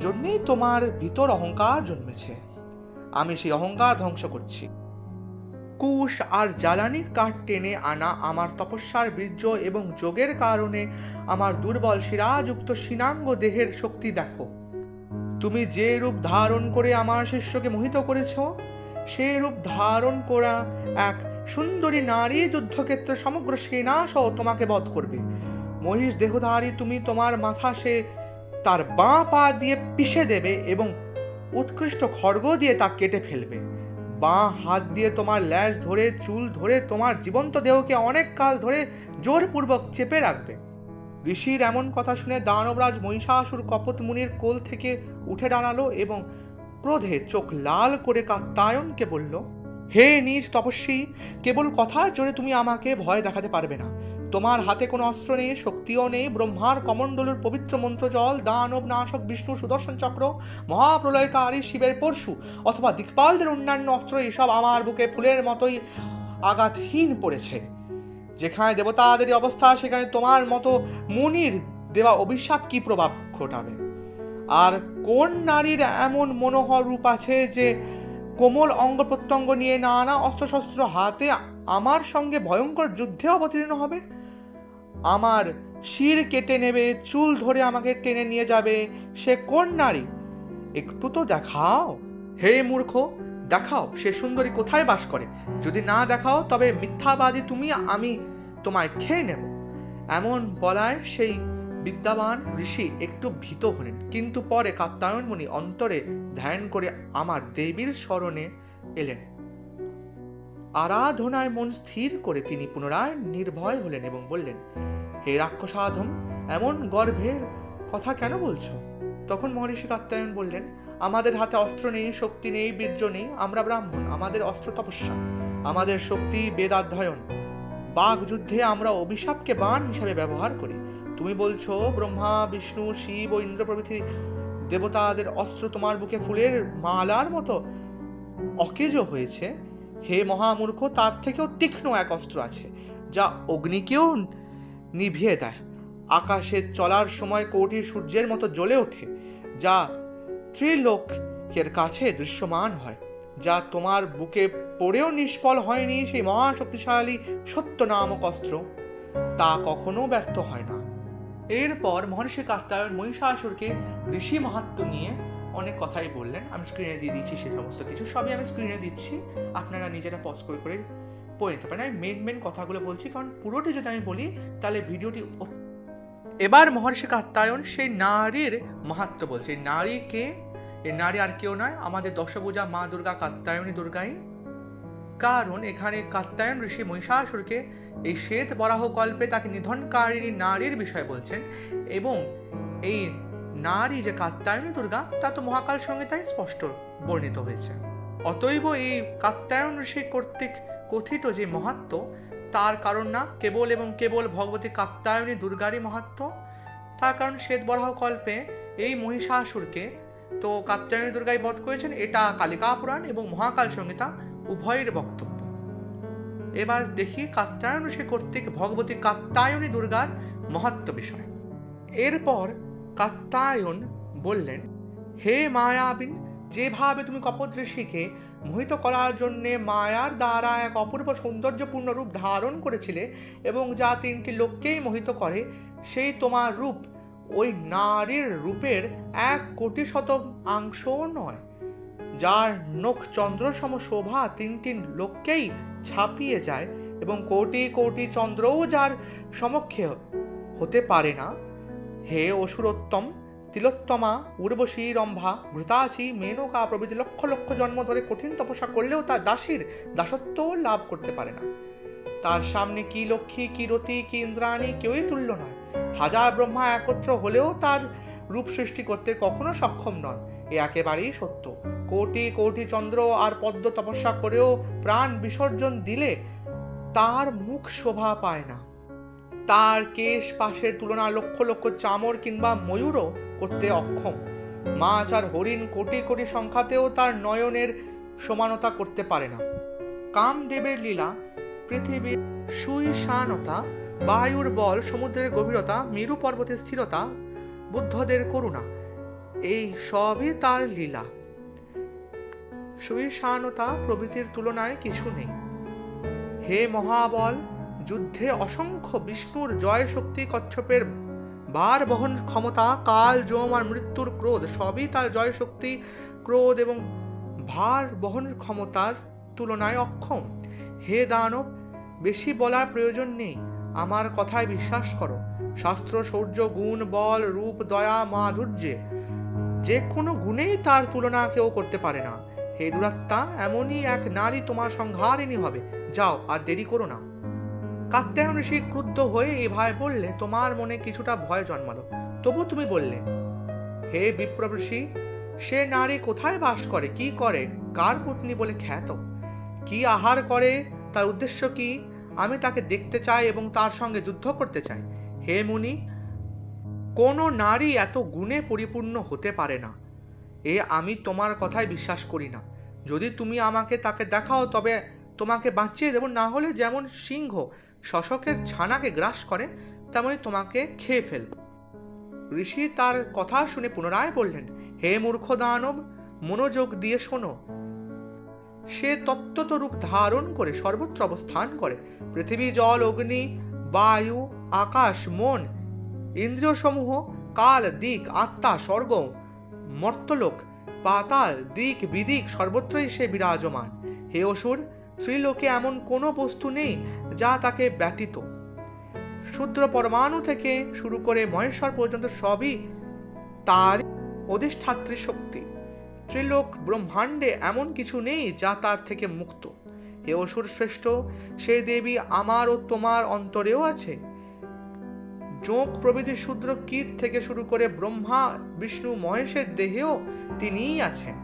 [SPEAKER 1] জন্যেই তোমার ভিতর অহংকার জন্মেছে। আমি সেই অহংকার ধ্বংস করছি। কুশ আর জ্বালানি কাঠ টেনে আনা আমার তপস্যার বীর্য এবং যোগের কারণে আমার দুর্বল শিরাযুক্ত সিনাঙ্গ দেহের শক্তি দেখো। তুমি যে রূপ ধারণ করে আমার শিষ্যকে মোহিত করেছ, সেই রূপ ধারণ করা এক সুন্দরী নারী যুদ্ধক্ষেত্রে সমগ্র সেনা সহ তোমাকে বধ করবে। মহিষ দেহধারী তুমি, তোমার মাথা সে তার বাঁ পা দিয়ে পিষে দেবে এবং উৎকৃষ্ট খড়গ দিয়ে তা কেটে ফেলবে। বাঁ হাত দিয়ে তোমার ল্যাজ ধরে চুল ধরে তোমার জীবন্ত দেহকে অনেক কাল ধরে জোরপূর্বক চেপে রাখবে। ঋষির এমন কথা শুনে দানবরাজ মহিষাসুর কপট মুনির কোল থেকে উঠে দাঁড়ালো এবং ক্রোধে চোখ লাল করে কাত্যায়নকে বলল, হে নীচ তপস্বী, কেবল কথার জোরে তুমি আমাকে ভয় দেখাতে পারবে না। তোমার হাতে কোনো অস্ত্র নেই, শক্তিও নেই। ব্রহ্মার কমণ্ডলুর পবিত্র মন্ত্রজল, দানব নাশক বিষ্ণুর সুদর্শন চক্র, মহাপ্রলয়কারী শিবের পরশু অথবা দিকপালদের অন্যান্য অস্ত্র, এসব আমার বুকে ফুলের মতোই আঘাতহীন পড়েছে। যেখানে দেবতাদের অবস্থা, সেখানে তোমার মতো মুনির দেওয়া অভিশাপ কি প্রভাব ঘটাবে? আর কোন নারীর এমন মনোহর রূপ আছে যে কোমল অঙ্গ প্রত্যঙ্গ নিয়ে নানা অস্ত্রশস্ত্র হাতে আমার সঙ্গে ভয়ঙ্কর যুদ্ধে অবতীর্ণ হবে? আমার শির কেটে নেবে, চুল ধরে আমাকে টেনে নিয়ে যাবে। সে কোন নারী? একটু তো দেখাও। হে মূর্খ, দেখাও সে সুন্দরী কোথায় বাস করে। যদি না দেখাও তবে মিথ্যাবাদী তুমি, আমি তোমায় খেয়ে নেব। এমন বলায় সেই বিদ্যাবান ঋষি একটু ভীত হলেন, কিন্তু পরে কাত্যায়ন মুনি অন্তরে ধ্যান করে আমার দেবীর স্মরণে এলেন। আরাধনায় মন স্থির করে তিনি পুনরায় নির্ভয় হলেন এবং বললেন, হে রাক্ষসাধম, এমন গর্ভের কথা কেন বলছো? তখন মহর্ষি কাত্যায়ন বললেন, আমাদের হাতে অস্ত্র নেই, শক্তি নেই, বীর্য নেই। আমরা ব্রাহ্মণ, আমাদের অস্ত্র তপস্যা, আমাদের শক্তি বেদাধ্যয়ন। বাঘ যুদ্ধে আমরা অভিশাপকে বাণ হিসাবে ব্যবহার করি। তুমি বলছো ব্রহ্মা, বিষ্ণু, শিব ও ইন্দ্র প্রভৃতি দেবতাদের অস্ত্র তোমার বুকে ফুলের মালার মতো অকেজ হয়েছে। হে মহামূর্খ, তার থেকেও তীক্ষ্ণ এক অস্ত্র আছে, যা অগ্নিকেও নিভিয়ে দেয়, আকাশে চলার সময় কোটি সূর্যের মতো জ্বলে ওঠে, যা ত্রিলোকের কাছে দৃশ্যমান হয়, যা তোমার বুকে পড়েও নিষ্ফল হয়নি সেই মহাশক্তিশালী সত্য নামক অস্ত্র, তা কখনো ব্যর্থ হয় না। এরপর মহর্ষি কাত্যায়ন মহিষাসুরকে ঋষি মাহাত্ম্য নিয়ে অনেক কথাই বললেন। আমি স্ক্রিনে দিয়ে দিচ্ছি সেই সমস্ত কিছু, সবই আমি স্ক্রিনে দিচ্ছি, আপনারা নিজেরা পজ করে করে পড়ে নিতে পারেন। আমি মেন কথাগুলো বলছি, কারণ পুরোটি যদি আমি বলি তাহলে ভিডিওটি। এবার মহর্ষি কাত্যায়ন সেই নারীর মাহাত্ম্য বলছে। নারী কে? এই নারী আর কেউ নয়, আমাদের দশভুজা মা দুর্গা, কাত্যায়নী দুর্গাই। কারণ এখানে কাত্যায়ন ঋষি মহিষাসুরকে এই শ্বেত বরাহ কল্পে তাকে নিধনকারিণী নারীর বিষয় বলছেন, এবং এই নারী যে কাত্যায়নী দুর্গা তা তো মহাকাল সংহিতায় স্পষ্ট বর্ণিত হয়েছে। অতএব এই কাত্যায়ন ঋষি কর্তৃক কথিত যে মাহাত্ম্য, তার কারণ না কেবল এবং কেবল ভগবতী কাত্যায়নী দুর্গারই মাহাত্ম্য। তার কারণ শ্বেত বরাহ কল্পে এই মহিষাসুরকে তো কাত্যায়নী দুর্গাই বধ করেছেন, এটা কালিকা পুরাণ এবং মহাকাল সংহিতা উভয়ের বক্তব্য। এবার দেখি কাত্যায়ন ঋষি কর্তৃক ভগবতী কাত্যায়নী দুর্গার মাহাত্ম্য বিষয়। এরপর কাত্যায়ন বললেন, হে মায়াবিন, যেভাবে তুমি কপট ঋষিকে মোহিত করার জন্যে মায়ার দ্বারা এক অপূর্ব সৌন্দর্যপূর্ণ রূপ ধারণ করেছিলে এবং যা তিনটি লোককেই মোহিত করে, সেই তোমার রূপ ওই নারীর রূপের 1,00,00,000 নয়, যার নখ চন্দ্র সম শোভা তিনটি লোককেই ছাপিয়ে যায় এবং কোটি কোটি চন্দ্রও যার সমক্ষে হতে পারে না। হে অসুরোত্তম, তিলোত্তমা, উর্বশী, রম্ভা, ঘৃতাচি, মেনকা প্রভৃতি লক্ষ লক্ষ জন্ম ধরে কঠিন তপস্যা করলেও তার দাসীর দাসত্ব লাভ করতে পারে না। তার সামনে কি লক্ষ্মী, কি রতি, কি ইন্দ্রাণী কেউই তুল্য নয়। হাজার ব্রহ্মা একত্র হলেও তার রূপ সৃষ্টি করতে কখনো সক্ষম নয়, এ একেবারেই সত্য। কোটি কোটি চন্দ্র আর পদ্ম তপস্যা করেও প্রাণ বিসর্জন দিলে তার মুখ শোভা পায় না। তার কেশ পাশের তুলনা লক্ষ লক্ষ চামর কিংবা ময়ূরও করতে অক্ষম। মাছ আর হরিণ কোটি কোটি সংখ্যাতেও তার নয়নের সমানতা করতে পারে না। কামদেবের লীলা, পৃথিবীর সুইশানতা, বায়ুর বল, সমুদ্রের গভীরতা, মেরু পর্বতের স্থিরতা, বুদ্ধদের করুণা, এই সবই তার লীলা। সুইশানতা প্রভৃতির তুলনায় কিছু নেই। হে মহাবল, যুদ্ধে অসংখ্য বিষ্ণুর জয় শক্তি, কচ্ছপের ভার বহন ক্ষমতা, কাল, যম আর মৃত্যুর ক্রোধ সবই তার জয় শক্তি, ক্রোধ এবং ভার বহন ক্ষমতার তুলনায় অক্ষম। হে দানব, বেশি বলার প্রয়োজন নেই, আমার কথায় বিশ্বাস করো। শাস্ত্র, শৌর্য, গুণ, বল, রূপ, দয়া, মাধুর্যে যে কোনো গুণেই তার তুলনা কেউ করতে পারে না। হে দুরাত্মা, এমনই এক নারী তোমার সংহারিণী হবে, যাও আর দেরি করো না। কাত্যায়ন ঋষি ক্রুদ্ধ হয়ে এভাবে বললে, তোমার মনে কিছুটা ভয় জন্মালো, তবু তুমি বললে, হে বিপ্রঋষি, সে নারী কোথায় বাস করে, কি করে, কার পত্নী বলে খ্যাত, কি আহার করে, তার উদ্দেশ্য কি? আমি তাকে দেখতে চাই এবং তার সঙ্গে যুদ্ধ করতে চাই। হে মুনি, কোনো নারী এত গুণে পরিপূর্ণ হতে পারে না, এ আমি তোমার কথায় বিশ্বাস করি না। যদি তুমি আমাকে তাকে দেখাও তবে তোমাকে বাঁচিয়ে দেব, না হলে যেমন সিংহ শশকের ছানাকে গ্রাস করে তেমনি তোমাকে খেয়ে ফেলব। ঋষি তার কথা শুনে পুনরায় বললেন, হে মূর্খ দানব, মনোযোগ দিয়ে শোনো। সে তত্ত্বত রূপ ধারণ করে সর্বত্র অবস্থান করে। পৃথিবী, জল, অগ্নি, বায়ু, আকাশ, মন, ইন্দ্রিয় সমূহ, কাল, দিক, আত্মা, স্বর্গ, মর্তলোক, পাতাল, দিক বিদিক সর্বত্রই সে বিরাজমান। হে অসুর, ত্রিলোকে এমন কোনো বস্তু নেই যা তাকে ব্যতীত। ক্ষুদ্র পরমাণু থেকে শুরু করে মহেশ্বর পর্যন্ত সবই তার অধিষ্ঠাত্রী শক্তি। ত্রিলোক ব্রহ্মাণ্ডে এমন কিছু নেই যা তার থেকে মুক্ত। হে অসুর শ্রেষ্ঠ, সে দেবী আমার ও তোমার অন্তরেও আছে। যোগ প্রভৃতি শূদ্র কীট থেকে শুরু করে ব্রহ্মা, বিষ্ণু, মহেশের দেহেও তিনিই আছেন।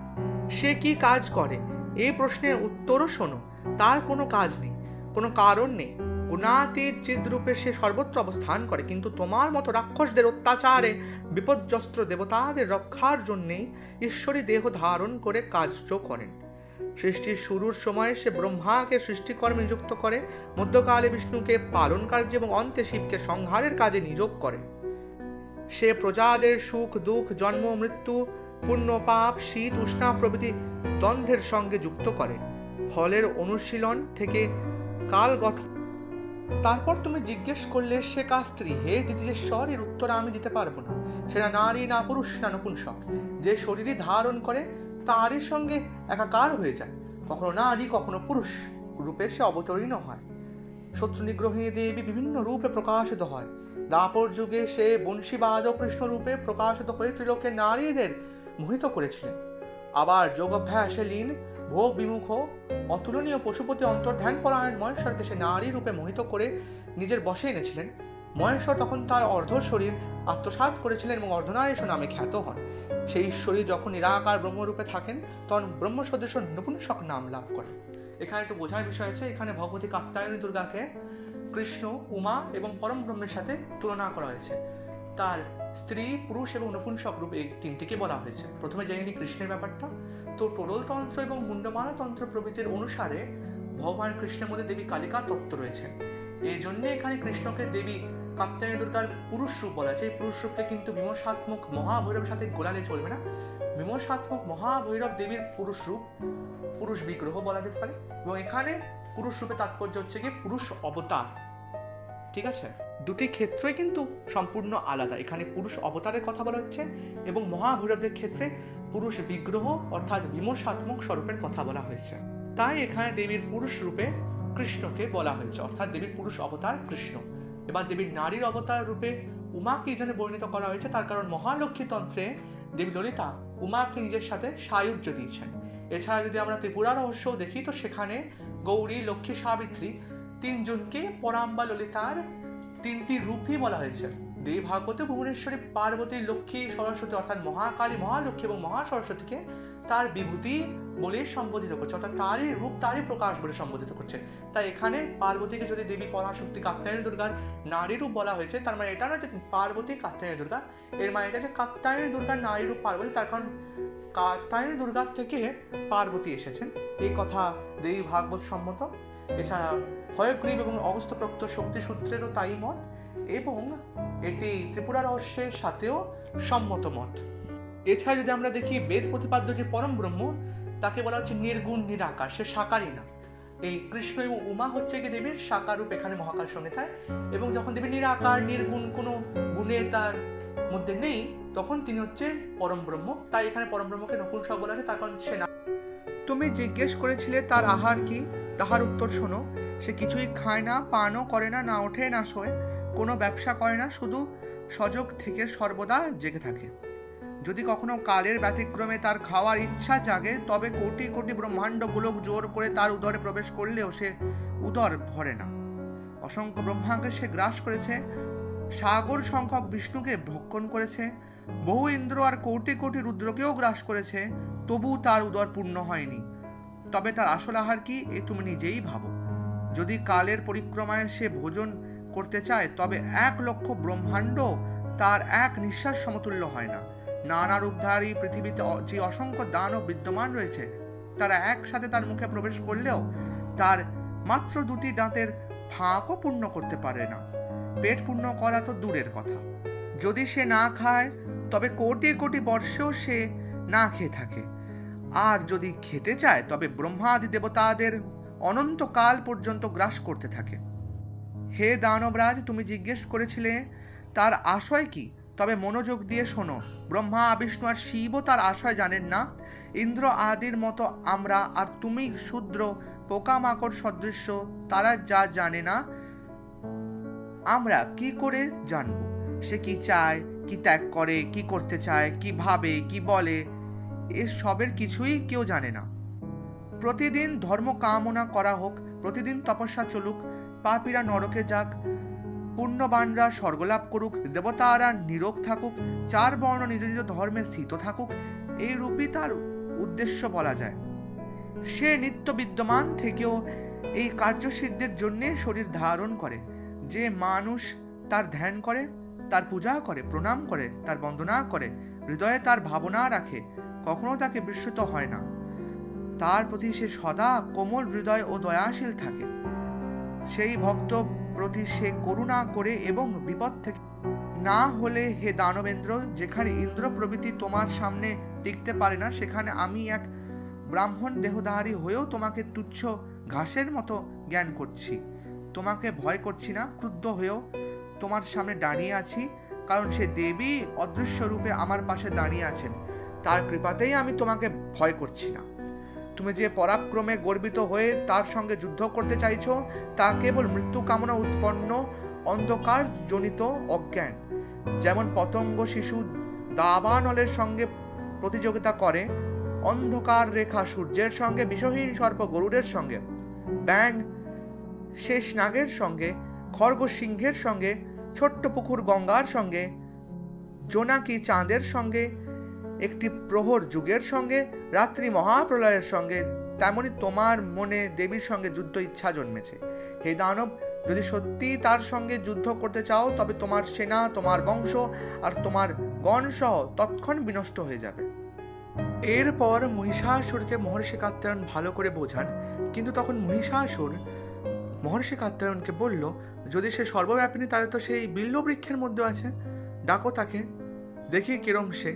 [SPEAKER 1] সে কি কাজ করে, এই প্রশ্নের উত্তরও শোনো। তার কোনো কাজ নেই, কোনো কারণ নেই। গুণাতীত চিদ্রূপে সে সর্বত্র অবস্থান করে, কিন্তু তোমার মতো রাক্ষসদের অত্যাচারে বিপর্যস্ত দেবতাদের রক্ষার জন্যেই ঈশ্বরী দেহ ধারণ করে কার্য করেন। সৃষ্টির শুরুর সময় সে ব্রহ্মাকে সৃষ্টিকর্মে নিযুক্ত করে, মধ্যকালে বিষ্ণুকে পালন কার্য এবং অন্তে শিবকে সংহারের কাজে নিযোগ করে। সে প্রজাদের সুখ দুঃখ, জন্ম মৃত্যু, পুণ্য পাপ, শীত উষ্ণা প্রভৃতি দ্বন্দ্বের সঙ্গে যুক্ত করে। ফলের অনুশীলন থেকে কাল গঠন। তারপর তুমি জিজ্ঞেস করলে সে কার স্ত্রী? হে দ্বিতীয়েশ্বর, এর উত্তর আমি দিতে পারবো না। সেটা নারী, না পুরুষ, না নপুংসক। যে শরীরই ধারণ করে তারই সঙ্গে একাকার হয়ে যায়। কখনো নারী, কখনো পুরুষ রূপে সে অবতীর্ণ হয়। শত্রু নিগ্রহিণী দেবী বিভিন্ন রূপে প্রকাশিত হয়। দাপর যুগে সে বংশীবাদক কৃষ্ণ রূপে প্রকাশিত হয়ে ত্রিলোকের নারীদের মোহিত করেছিলেন। আবার যোগাভ্যাসে লীন, ভোগ বিমুখ, অতুলনীয় পশুপতি অন্তর্ধান পরায়ণ মহেশ্বরকে সে নারী রূপে মোহিত করে নিজের বশে এনেছিলেন। মহেশ্বর তখন তার অর্ধ শরীর আত্মসাৎ করেছিলেন এবং অর্ধনারীশ নামে খ্যাত হন। সেই ঈশ্বরী যখন নিরাকার ব্রহ্মরূপে থাকেন তখন ব্রহ্ম সদৃশ নপুংসক নাম লাভ করেন। এখানে একটু বোঝার বিষয় আছে, এখানে ভগবতী কাত্যায়নী দুর্গাকে কৃষ্ণ, উমা এবং পরম ব্রহ্মের সাথে তুলনা করা হয়েছে। তার স্ত্রী, পুরুষ এবং নপুংসক রূপ এই তিনটিকে বলা হয়েছে। প্রথমে জেনে নিই কৃষ্ণের ব্যাপারটা। তো টোডল তন্ত্র এবং মুন্ডমালা তন্ত্র প্রভৃতির অনুসারে ভগবান কৃষ্ণের মধ্যে দেবী কালিকা তত্ত্ব রয়েছে। এই জন্য এখানে কৃষ্ণকে দেবী কাত্যায়নী দুর্গার পুরুষ রূপ বলা আছে। এই পুরুষ রূপকে কিন্তু বিমর্ষাত্মক মহাভৈরবের সাথে গোলালে চলবে না। বিমর্ষাত্মক মহাভৈরব দেবীর পুরুষ রূপ, পুরুষ বিগ্রহ বলা যেতে পারে। এবং এখানে পুরুষ রূপে তাৎপর্য হচ্ছে কি পুরুষ অবতার। ঠিক আছে, দুটি ক্ষেত্রই কিন্তু সম্পূর্ণ আলাদা। এখানে পুরুষ অবতারের কথা বলা হচ্ছে এবং মহাভৈরবদের ক্ষেত্রে পুরুষ বিগ্রহ অর্থাৎ বিমর্ষাত্মক স্বরূপের কথা বলা হয়েছে। তাই এখানে দেবীর পুরুষ রূপে কৃষ্ণকে বলা হয়েছে, অর্থাৎ দেবীর পুরুষ অবতার কৃষ্ণ। এবার দেবীর নারীর অবতার রূপে উমাকে এই জন্য বর্ণিত করা হয়েছে, তার কারণ মহালক্ষ্মী তন্ত্রে দেবী ললিতা উমাকে নিজের সাথে সায়ুজ্য দিয়েছেন। এছাড়া যদি আমরা ত্রিপুরা রহস্য দেখি তো সেখানে গৌরী, লক্ষ্মী, সাবিত্রী তিনজনকে পরাম্বা ললিতার তিনটি রূপই বলা হয়েছে। দেবী ভাগবতে ভুবনেশ্বরী পার্বতী, লক্ষ্মী, সরস্বতী অর্থাৎ মহাকালী, মহালক্ষ্মী এবং মহাসরস্বতীকে তার বিভূতি বলে সম্বোধিত করছে, অর্থাৎ তারই রূপ, তারই প্রকাশ বলে সম্বোধিত করছে। তাই এখানে পার্বতীকে যদি দেবী পরাশক্তি কাত্যায়নী দুর্গার নারী রূপ বলা হয়েছে, তার মানে এটা নয় যে পার্বতী কাত্যায়নী দুর্গা, এর মানে এটা যে কাত্যায়নী দুর্গার নারী রূপ পার্বতী, তার কারণ কাত্যায়নী দুর্গার থেকে পার্বতী এসেছেন, এই কথা দেবী ভাগবত সম্মত। এছাড়া হয়গ্রীব এবং অগস্ত্য প্রক্ত শক্তি সূত্রেরও তাই মত, এবং এটি ত্রিপুরা রহস্যের সাথেও সম্মত মত। এছাড়া যদি আমরা দেখি বেদ প্রতিপাদ্য যে পরম ব্রহ্ম, তাকে বলা হচ্ছে নির্গুণ নিরাকার, সে সাকারই না। এই কৃষ্ণ এবং উমা হচ্ছে কি দেবীর সাকার রূপ এখানে মহাকাল সংহিতায়। এবং যখন দেবী নিরাকার, নির্গুণ, কোনো গুণের তার মধ্যে নেই, তখন তিনি হচ্ছে পরম ব্রহ্ম। তাই এখানে পরম ব্রহ্মকে নপুংসক বলা আছে, তার কারণ সে না। তুমি জিজ্ঞেস করেছিলে তার আহার কি, তাহার উত্তর শোনো। সে কিছুই খায় না, পানও করে না, না ওঠে না শোয়, কোনো ব্যবসা করে না, শুধু সজগ থেকে সর্বদা জেগে থাকে। যদি কখনো কালের ব্যতিক্রমে তার খাওয়ার ইচ্ছা জাগে, তবে কোটি কোটি ব্রহ্মাণ্ড গোলক জোর করে তার উদরে প্রবেশ করলেও সে উদর ভরে না। অসংখ্য ব্রহ্মাকে সে গ্রাস করেছে, সাগর সংখ্যক বিষ্ণুকে ভক্ষণ করেছে, বহু ইন্দ্র আর কোটি কোটি রুদ্রকেও গ্রাস করেছে, তবু তার উদর পূর্ণ হয়নি। তবে তার আসল আহার কি, এ তুমি নিজেই ভাবো। যদি কালের পরিক্রমায় সে ভোজন করতে চায়, তবে 1,00,000 ব্রহ্মাণ্ড তার এক নিঃশ্বাস সমতুল্য হয় না। নানা রূপধারী পৃথিবীতে যে অসংখ্য দানব বিদ্যমান রয়েছে, তারা একসাথে তার মুখে প্রবেশ করলেও তার মাত্র 2টি দাঁতের ফাঁকও পূর্ণ করতে পারে না। পেট পূর্ণ করা তো দূরের কথা, যদি সে না খায় তবে কোটি কোটি বর্ষেও সে না খেয়ে থাকে। আর যদি খেতে চায় তবে ব্রহ্মাদি দেবতাদের অনন্তকাল পর্যন্ত গ্রাস করতে থাকে। হে দানবরাজ, তুমি জিজ্ঞেস করেছিলে তার আশয় কি, তবে মনোযোগ দিয়ে শোনো। ব্রহ্মা, বিষ্ণু আর শিবও তার আশয় জানেন না। ইন্দ্র আদির মতো আমরা আর তুমি শূদ্র পোকামাকড় সদৃশ্য, তারা যা জানে না আমরা কি করে জানব? সে কি চায়, কি ত্যাগ করে, কি করতে চায়, কি ভাবে, কি বলে, এসবের কিছুই কেউ জানে না। প্রতিদিন ধর্ম কামনা করা হোক, প্রতিদিন তপস্যা চলুক, পাপীরা নরকে যাক, পুণ্যবানরা স্বর্গলাভ করুক, দেবতারা নিরোগ থাকুক, 4 বর্ণ নিজ নিজ ধর্মে স্থিত থাকুক, এই রূপই তার উদ্দেশ্য বলা যায়। সে নিত্য বিদ্যমান থেকেও এই কার্যসিদ্ধির জন্যে শরীর ধারণ করে। যে মানুষ তার ধ্যান করে, তার পূজা করে, প্রণাম করে, তার বন্দনা করে, হৃদয়ে তার ভাবনা রাখে, কখনো তাকে বিস্মৃত হয় না। তার প্রতি সে সদা কোমল হৃদয় ও দয়াশীল থাকে। সেই ভক্ত প্রতি সে করুণা করে এবং বিপদ থেকে না হলে হে দানবেন্দ্র, যেখানে ইন্দ্র প্রভৃতি তোমার সামনে টিকতে পারে না, সেখানে আমি এক ব্রাহ্মণ দেহধারী হয়েও তোমাকে তুচ্ছ ঘাসের মতো জ্ঞান করছি। তোমাকে ভয় করছি না, ক্রুদ্ধ হয়েও তোমার সামনে দাঁড়িয়ে আছি, কারণ সে দেবী অদৃশ্য রূপে আমার পাশে দাঁড়িয়ে আছেন। তার কৃপাতেই আমি তোমাকে ভয় করছি না। তুমি যে পরাক্রমে গর্বিত হয়ে তার সঙ্গে যুদ্ধ করতে চাইছো, তা কেবল মৃত্যু কামনা উৎপন্ন অন্ধকার জনিত অজ্ঞান। যেমন পতঙ্গ শিশু দাবানলের সঙ্গে প্রতিযোগিতা করে, অন্ধকার রেখা সূর্যের সঙ্গে, বিষহীন সর্প গরুড়ের সঙ্গে, ব্যাং শেষ নাগের সঙ্গে, খরগোশ সিংহের সঙ্গে, ছোট্ট পুকুর গঙ্গার সঙ্গে, জোনাকি চাঁদের সঙ্গে, একটি প্রহর যুগের সঙ্গে, রাত্রি মহাপ্রলয়ের সঙ্গে, তেমনি তোমার মনে দেবীর সঙ্গে যুদ্ধ ইচ্ছা জন্মেছে। হে দানব, যদি সত্যি তার সঙ্গে যুদ্ধ করতে চাও, তবে তোমার সেনা, তোমার বংশ আর তোমার গণ সহ তৎক্ষণ বিনষ্ট হয়ে যাবে। এরপর মহিষাসুরকে মহর্ষি কাত্যায়ন ভালো করে বোঝান, কিন্তু তখন মহিষাসুর মহর্ষি কাত্যায়নকে বলল, যদি সে সর্বব্যাপিনী, তাহলে তো সেই বিল্ল বৃক্ষের মধ্যে আছে, ডাকো তাকে, দেখি কিরম সে।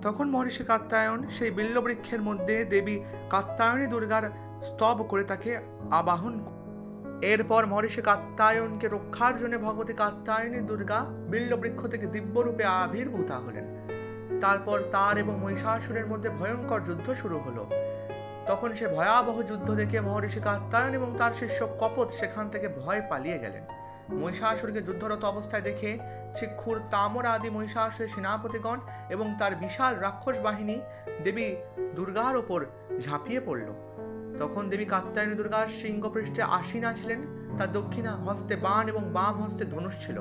[SPEAKER 1] তখন মহর্ষি কাত্যায়ন সেই বিল্ল বৃক্ষের মধ্যে দেবী কাত্যায়নী দুর্গার স্তব করে তাকে আবাহন। এরপর মহর্ষি কাত্যায়নকে রক্ষার জন্য ভগবতী কাত্যায়নী দুর্গা বিল্ল বৃক্ষ থেকে দিব্যরূপে আবির্ভূতা হলেন। তারপর তার এবং মহিষাসুরের মধ্যে ভয়ঙ্কর যুদ্ধ শুরু হলো। তখন সে ভয়াবহ যুদ্ধ দেখে মহর্ষি কাত্যায়ন এবং তার শিষ্য কপোত সেখান থেকে ভয় পালিয়ে গেলেন। মহিষাসুরকে যুদ্ধরত অবস্থায় দেখে চিক্ষুর, তামর আদি মহিষাসুরের সেনাপতিগণ এবং তার বিশাল রাক্ষস বাহিনী দেবী দুর্গার ওপর ঝাঁপিয়ে পড়ল। তখন দেবী কাত্যায়নী দুর্গার শৃঙ্গপৃষ্ঠে আসীনা ছিলেন। তার দক্ষিণা হস্তে বাণ এবং বাম হস্তে ধনুষ ছিল।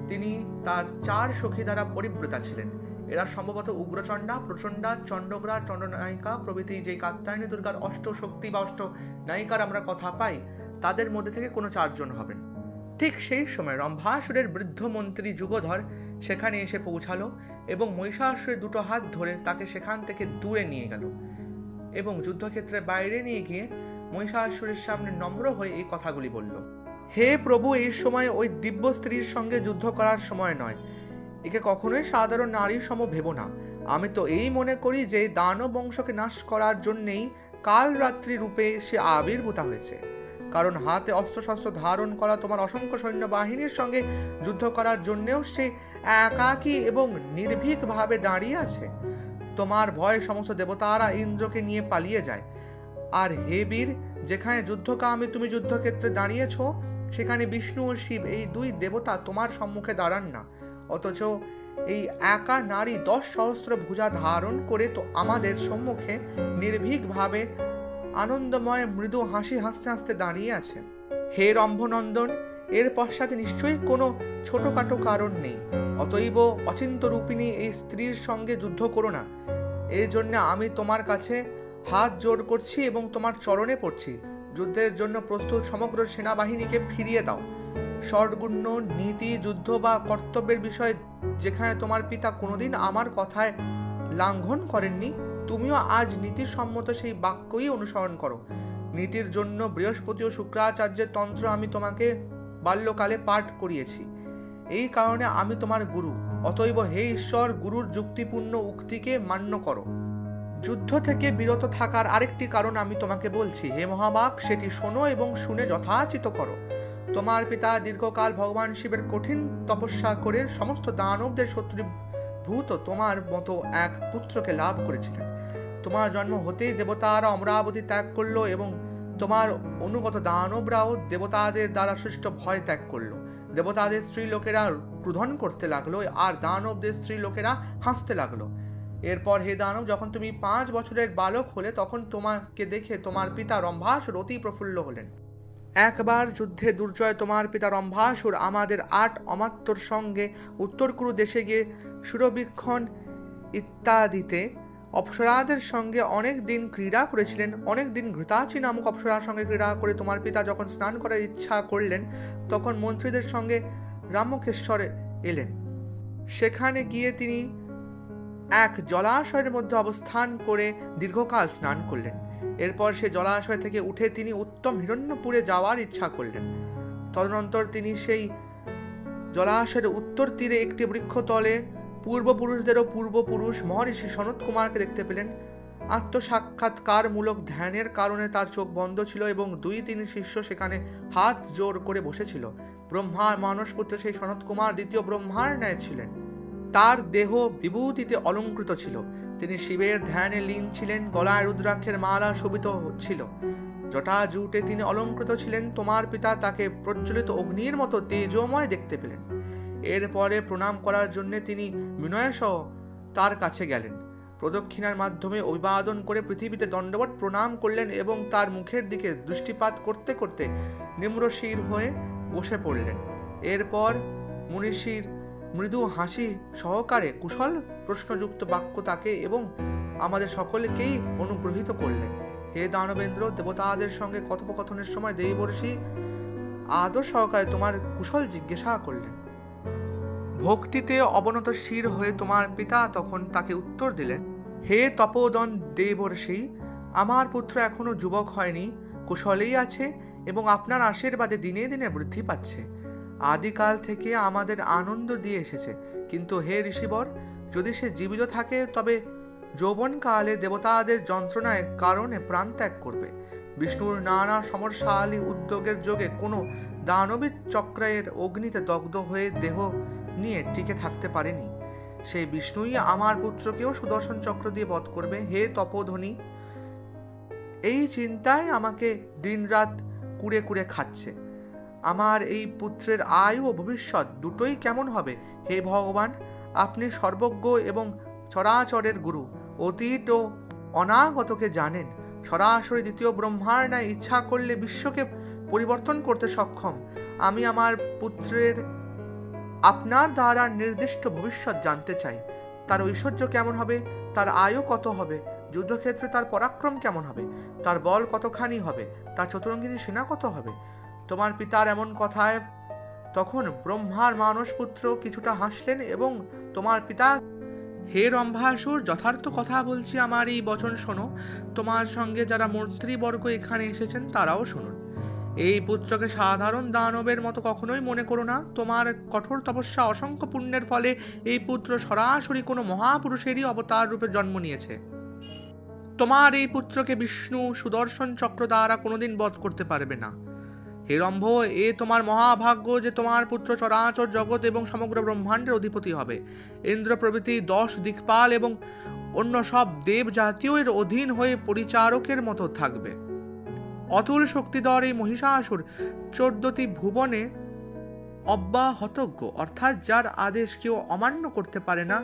[SPEAKER 1] তিনি তার 4 সখী দ্বারা পরিব্রতা ছিলেন। এরা সম্ভবত উগ্রচণ্ডা, প্রচণ্ডা, চণ্ডগ্রা, চণ্ডনায়িকা প্রভৃতি যে কাত্যায়নী দুর্গার অষ্টশক্তি বা অষ্টনায়িকার আমরা কথা পাই, তাদের মধ্যে থেকে কোনো 4 জন হবেন। ঠিক সেই সময় রম্ভাসুরের বৃদ্ধ মন্ত্রী যুগধর সেখানে এসে পৌঁছালো এবং মহিষাসুরের 2 হাত ধরে তাকে সেখান থেকে দূরে নিয়ে গেল এবং যুদ্ধক্ষেত্রের বাইরে নিয়ে গিয়ে মহিষাসুরের সামনে নম্র হয়ে এই কথাগুলি বলল। হে প্রভু, এই সময় ওই দিব্য স্ত্রীর সঙ্গে যুদ্ধ করার সময় নয়। একে কখনোই সাধারণ নারী সম ভেব না। আমি তো এই মনে করি যে দানব বংশকে নাশ করার জন্যেই কাল রাত্রি রূপে সে আবির্ভূতা হয়েছে। কারণ হাতে অস্ত্রশস্ত্র ধারণ করা তোমার অসংখ্য সৈন্যবাহিনীর সঙ্গে যুদ্ধ করার জন্যেও সে একাকী এবং নির্ভীকভাবে দাঁড়িয়ে আছে। তোমার ভয়ে সমস্ত দেবতারা ইন্দ্রকে নিয়ে পালিয়ে যায়। আর হে বীর, যেখানে যুদ্ধকামী তুমি যুদ্ধক্ষেত্রে দাঁড়িয়েছ, সেখানে বিষ্ণু ও শিব এই 2 দেবতা তোমার সম্মুখে দাঁড়ান না। অথচ এই একা নারী 10 সহস্র ভুজা ধারণ করে তো আমাদের সম্মুখে নির্ভীকভাবে আনন্দময় মৃদু হাসি হাসতে হাসতে দাঁড়িয়ে আছে। হে রম্ভনন্দন, এর পশ্চাতে নিশ্চয়ই কোনো ছোটখাটো কারণ নেই। অতএব অচিন্ত রূপিণী এই স্ত্রীর সঙ্গে যুদ্ধ করো না। এই জন্য আমি তোমার কাছে হাত জোড় করছি এবং তোমার চরণে পড়ছি। যুদ্ধের জন্য প্রস্তুত সমগ্র সেনাবাহিনীকে ফিরিয়ে দাও। ষড়গুণ্য, নীতি, যুদ্ধ বা কর্তব্যের বিষয়ে যেখানে তোমার পিতা কোনোদিন আমার কথায় লঙ্ঘন করেননি, তুমিও আজ নীতিসম্মত সেই বাক্যই অনুসরণ করো। নীতির জন্য বৃহস্পতি ও শুক্রাচার্যের তন্ত্র আমি তোমাকে বাল্যকালে পাঠ করিয়েছি। এই কারণে আমি তোমার গুরু। অতএব হে ঈশ্বর, গুরুর যুক্তিপূর্ণ উক্তিকে মান্য করো। যুদ্ধ থেকে বিরত থাকার আরেকটি কারণ আমি তোমাকে বলছি। হে মহাবাক, সেটি শোনো এবং শুনে যথাচিত করো। তোমার পিতা দীর্ঘকাল ভগবান শিবের কঠিন তপস্যা করে সমস্ত দানবদের শত্রুভূত তোমার মতো এক পুত্রকে লাভ করেছিলেন। তোমার জন্ম হতেই দেবতারা অমরাবতী ত্যাগ করলো এবং তোমার অনুগত দানবরাও দেবতাদের দ্বারা সৃষ্ট ভয় ত্যাগ করলো। দেবতাদের স্ত্রী লোকেরা ক্রোধন করতে লাগলো আর দানবদের স্ত্রী লোকেরা হাসতে লাগলো। এরপর হে দানব, যখন তুমি 5 বছরের বালক হলে, তখন তোমাকে দেখে তোমার পিতা রম্ভাসুর অতি প্রফুল্ল হলেন। একবার যুদ্ধে দুর্জয় তোমার পিতা রম্ভাসুর আমাদের 8 অমাত্যর সঙ্গে উত্তর কুরু দেশে গিয়ে সুরবীক্ষণ ইত্যাদিতে অপ্সরাদের সঙ্গে অনেক দিন ক্রীড়া করেছিলেন। অনেক দিন ঘৃতাচি নামক অপ্সরার সঙ্গে ক্রীড়া করে তোমার পিতা যখন স্নান করার ইচ্ছা করলেন, তখন মন্ত্রীদের সঙ্গে রামকেশ্বরে এলেন। সেখানে গিয়ে তিনি এক জলাশয়ের মধ্যে অবস্থান করে দীর্ঘকাল স্নান করলেন। এরপর সে জলাশয় থেকে উঠে তিনি উত্তম হিরণ্যপুরে যাওয়ার ইচ্ছা করলেন। তদনন্তর তিনি সেই জলাশয়ের উত্তর তীরে একটি বৃক্ষতলে পূর্বপুরুষদেরও পূর্বপুরুষ মহর্ষি সনত কুমারকে দেখতে পেলেন। আত্মসাক্ষাৎকারমূলক ধ্যানের কারণে তার চোখ বন্ধ ছিল এবং 2-3 শিষ্য সেখানে হাত জোর করে বসেছিল। ব্রহ্মার মানসপুত্র সেই সনত কুমার দ্বিতীয় ব্রহ্মার ন্যায় ছিলেন। তার দেহ বিভূতিতে অলঙ্কৃত ছিল। তিনি শিবের ধ্যানে লীন ছিলেন। গলায় রুদ্রাক্ষের মালা শোভিত ছিল। জটা জুটে তিনি অলঙ্কৃত ছিলেন। তোমার পিতা তাকে প্রজ্বলিত অগ্নির মতো তেজোময় দেখতে পেলেন। এরপরে প্রণাম করার জন্য তিনি বিনয়সহ তার কাছে গেলেন। প্রদক্ষিণার মাধ্যমে অভিবাদন করে পৃথিবীতে দণ্ডবত প্রণাম করলেন এবং তার মুখের দিকে দৃষ্টিপাত করতে করতে নিম্রশির হয়ে বসে পড়লেন। এরপর মনীষীর মৃদু হাসি সহকারে কুশল প্রশ্নযুক্ত বাক্য তাকে এবং আমাদের সকলকেই অনুগ্রহিত করলেন। হে দানবেন্দ্র, দেবতাদের সঙ্গে কথোপকথনের সময় দেবর্ষি আদর সহকারে তোমার কুশল জিজ্ঞাসা করলেন। ভক্তিতে অবনত শির হয়ে তোমার পিতা তখন তাকে উত্তর দিলেন, হে তপোদন দেবর্ষি, আমার পুত্র এখনো যুবক হয়নি, কুশলেই আছে এবং আপনার আশীর্বাদে দিনে দিনে বৃদ্ধি পাচ্ছে। আদিকাল থেকে আমাদের আনন্দ দিয়ে এসেছে, কিন্তু হে ঋষিবর, যদি সে জীবিত থাকে তবে যৌবনকালে দেবতাদের যন্ত্রণায় কারণে প্রাণ ত্যাগ করবে। বিষ্ণুর নানা সমরশালী উদ্যোগের যোগে কোনো দানবীর চক্রের অগ্নিতে দগ্ধ হয়ে দেহ নিয়ে টিকে থাকতে পারেনি। সেই বিষ্ণুই আমার পুত্রকেও সুদর্শন চক্র দিয়ে বধ করবে। হে তপোধনী, এই চিন্তায় আমাকে দিনরাত কুড়ে কুড়ে খাচ্ছে। আমার এই পুত্রের আয়ু ও ভবিষ্যৎ দুটোই কেমন হবে? হে ভগবান, আপনি সর্বজ্ঞ এবং চরাচরের গুরু, অতীত ও অনাগতকে জানেন। সরাসরি দ্বিতীয় ব্রহ্মার ন্যায় ইচ্ছা করলে বিশ্বকে পরিবর্তন করতে সক্ষম। আমি আমার পুত্রের আপনার দ্বারা নির্দিষ্ট ভবিষ্যৎ জানতে চাই। তার ঐশ্বর্য কেমন হবে? তার আয়ু কত হবে? যুদ্ধক্ষেত্রে তার পরাক্রম কেমন হবে? তার বল কতখানি হবে? তার চতুরঙ্গিনী সেনা কত হবে? তোমার পিতার এমন কথায় তখন ব্রহ্মার মানসপুত্র কিছুটা হাসলেন এবং তোমার পিতা, হে রম্ভাসুর, যথার্থ কথা বলছি, আমার এই বচন শোনো। তোমার সঙ্গে যারা মন্ত্রীবর্গ এখানে এসেছেন তারাও শুনুন। এই পুত্রকে সাধারণ দানবের মতো কখনোই মনে করো না। তোমার কঠোর তপস্যা অসংখ্য পুণ্যের ফলে এই পুত্র সরাসরি কোনো মহাপুরুষেরই অবতার রূপে জন্ম নিয়েছে। তোমার এই পুত্রকে বিষ্ণু সুদর্শন চক্র দ্বারা কোনোদিন বধ করতে পারবে না। হে রম্ভ, এ তোমার মহাভাগ্য যে তোমার পুত্র চরাচর জগৎ এবং সমগ্র ব্রহ্মাণ্ডের অধিপতি হবে। ইন্দ্র প্রভৃতি 10 দিকপাল এবং অন্য সব দেব জাতীয় এর অধীন হয়ে পরিচারকের মতো থাকবে। অতুল শক্তিধর এই মহিষাসুর 14টি ভুবনে অব্যাহতজ্ঞ, অর্থাৎ যার আদেশ কেউ অমান্য করতে পারে না,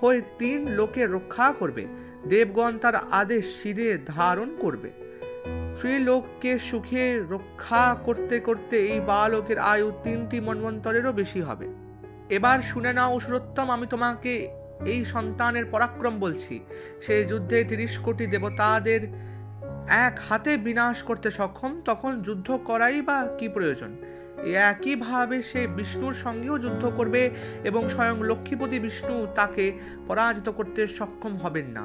[SPEAKER 1] হয়ে 3 লোকে রক্ষা করবে। দেবগণ তার আদেশ শিরে ধারণ করবে। ত্রিলোককে সুখে রক্ষা করতে করতে এই বালকের আয়ু 3টি মন্বন্তরেরও বেশি হবে। এবার শুনে নাও অসুরোত্তম, আমি তোমাকে এই সন্তানের পরাক্রম বলছি। সেই যুদ্ধে 30 কোটি দেবতাদের এক হাতে বিনাশ করতে সক্ষম, তখন যুদ্ধ করাই বা কি প্রয়োজন? একইভাবে সে বিষ্ণুর সঙ্গেও যুদ্ধ করবে এবং স্বয়ং লক্ষ্মীপতি বিষ্ণু তাকে পরাজিত করতে সক্ষম হবেন না।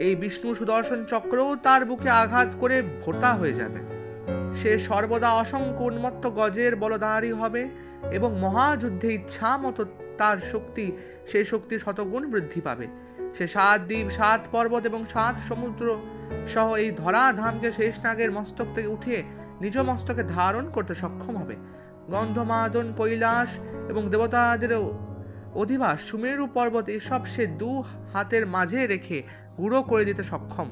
[SPEAKER 1] এই বিষ্ণু সুদর্শন চক্রও তার বুকে আঘাত করে ভোতা হয়ে যাবে। সে সর্বদা অসংখ্য উন্মত্ত গজের বলধারী হবে এবং মহাযুদ্ধে ইচ্ছা মতো তার শক্তি, সেই শক্তি শতগুণ বৃদ্ধি পাবে। সে 7 দ্বীপ, 7 পর্বত এবং 7 সমুদ্র সহ এই ধরাধামকে শেষনাগের মস্তক থেকে উঠিয়ে নিজ মস্তকে ধারণ করতে সক্ষম হবে। গন্ধমাদন, কৈলাস এবং দেবতাদের অধিবাস সুমেরু পর্বত এসব সে 2 হাতের মাঝে রেখে গুঁড়ো করে দিতে সক্ষম।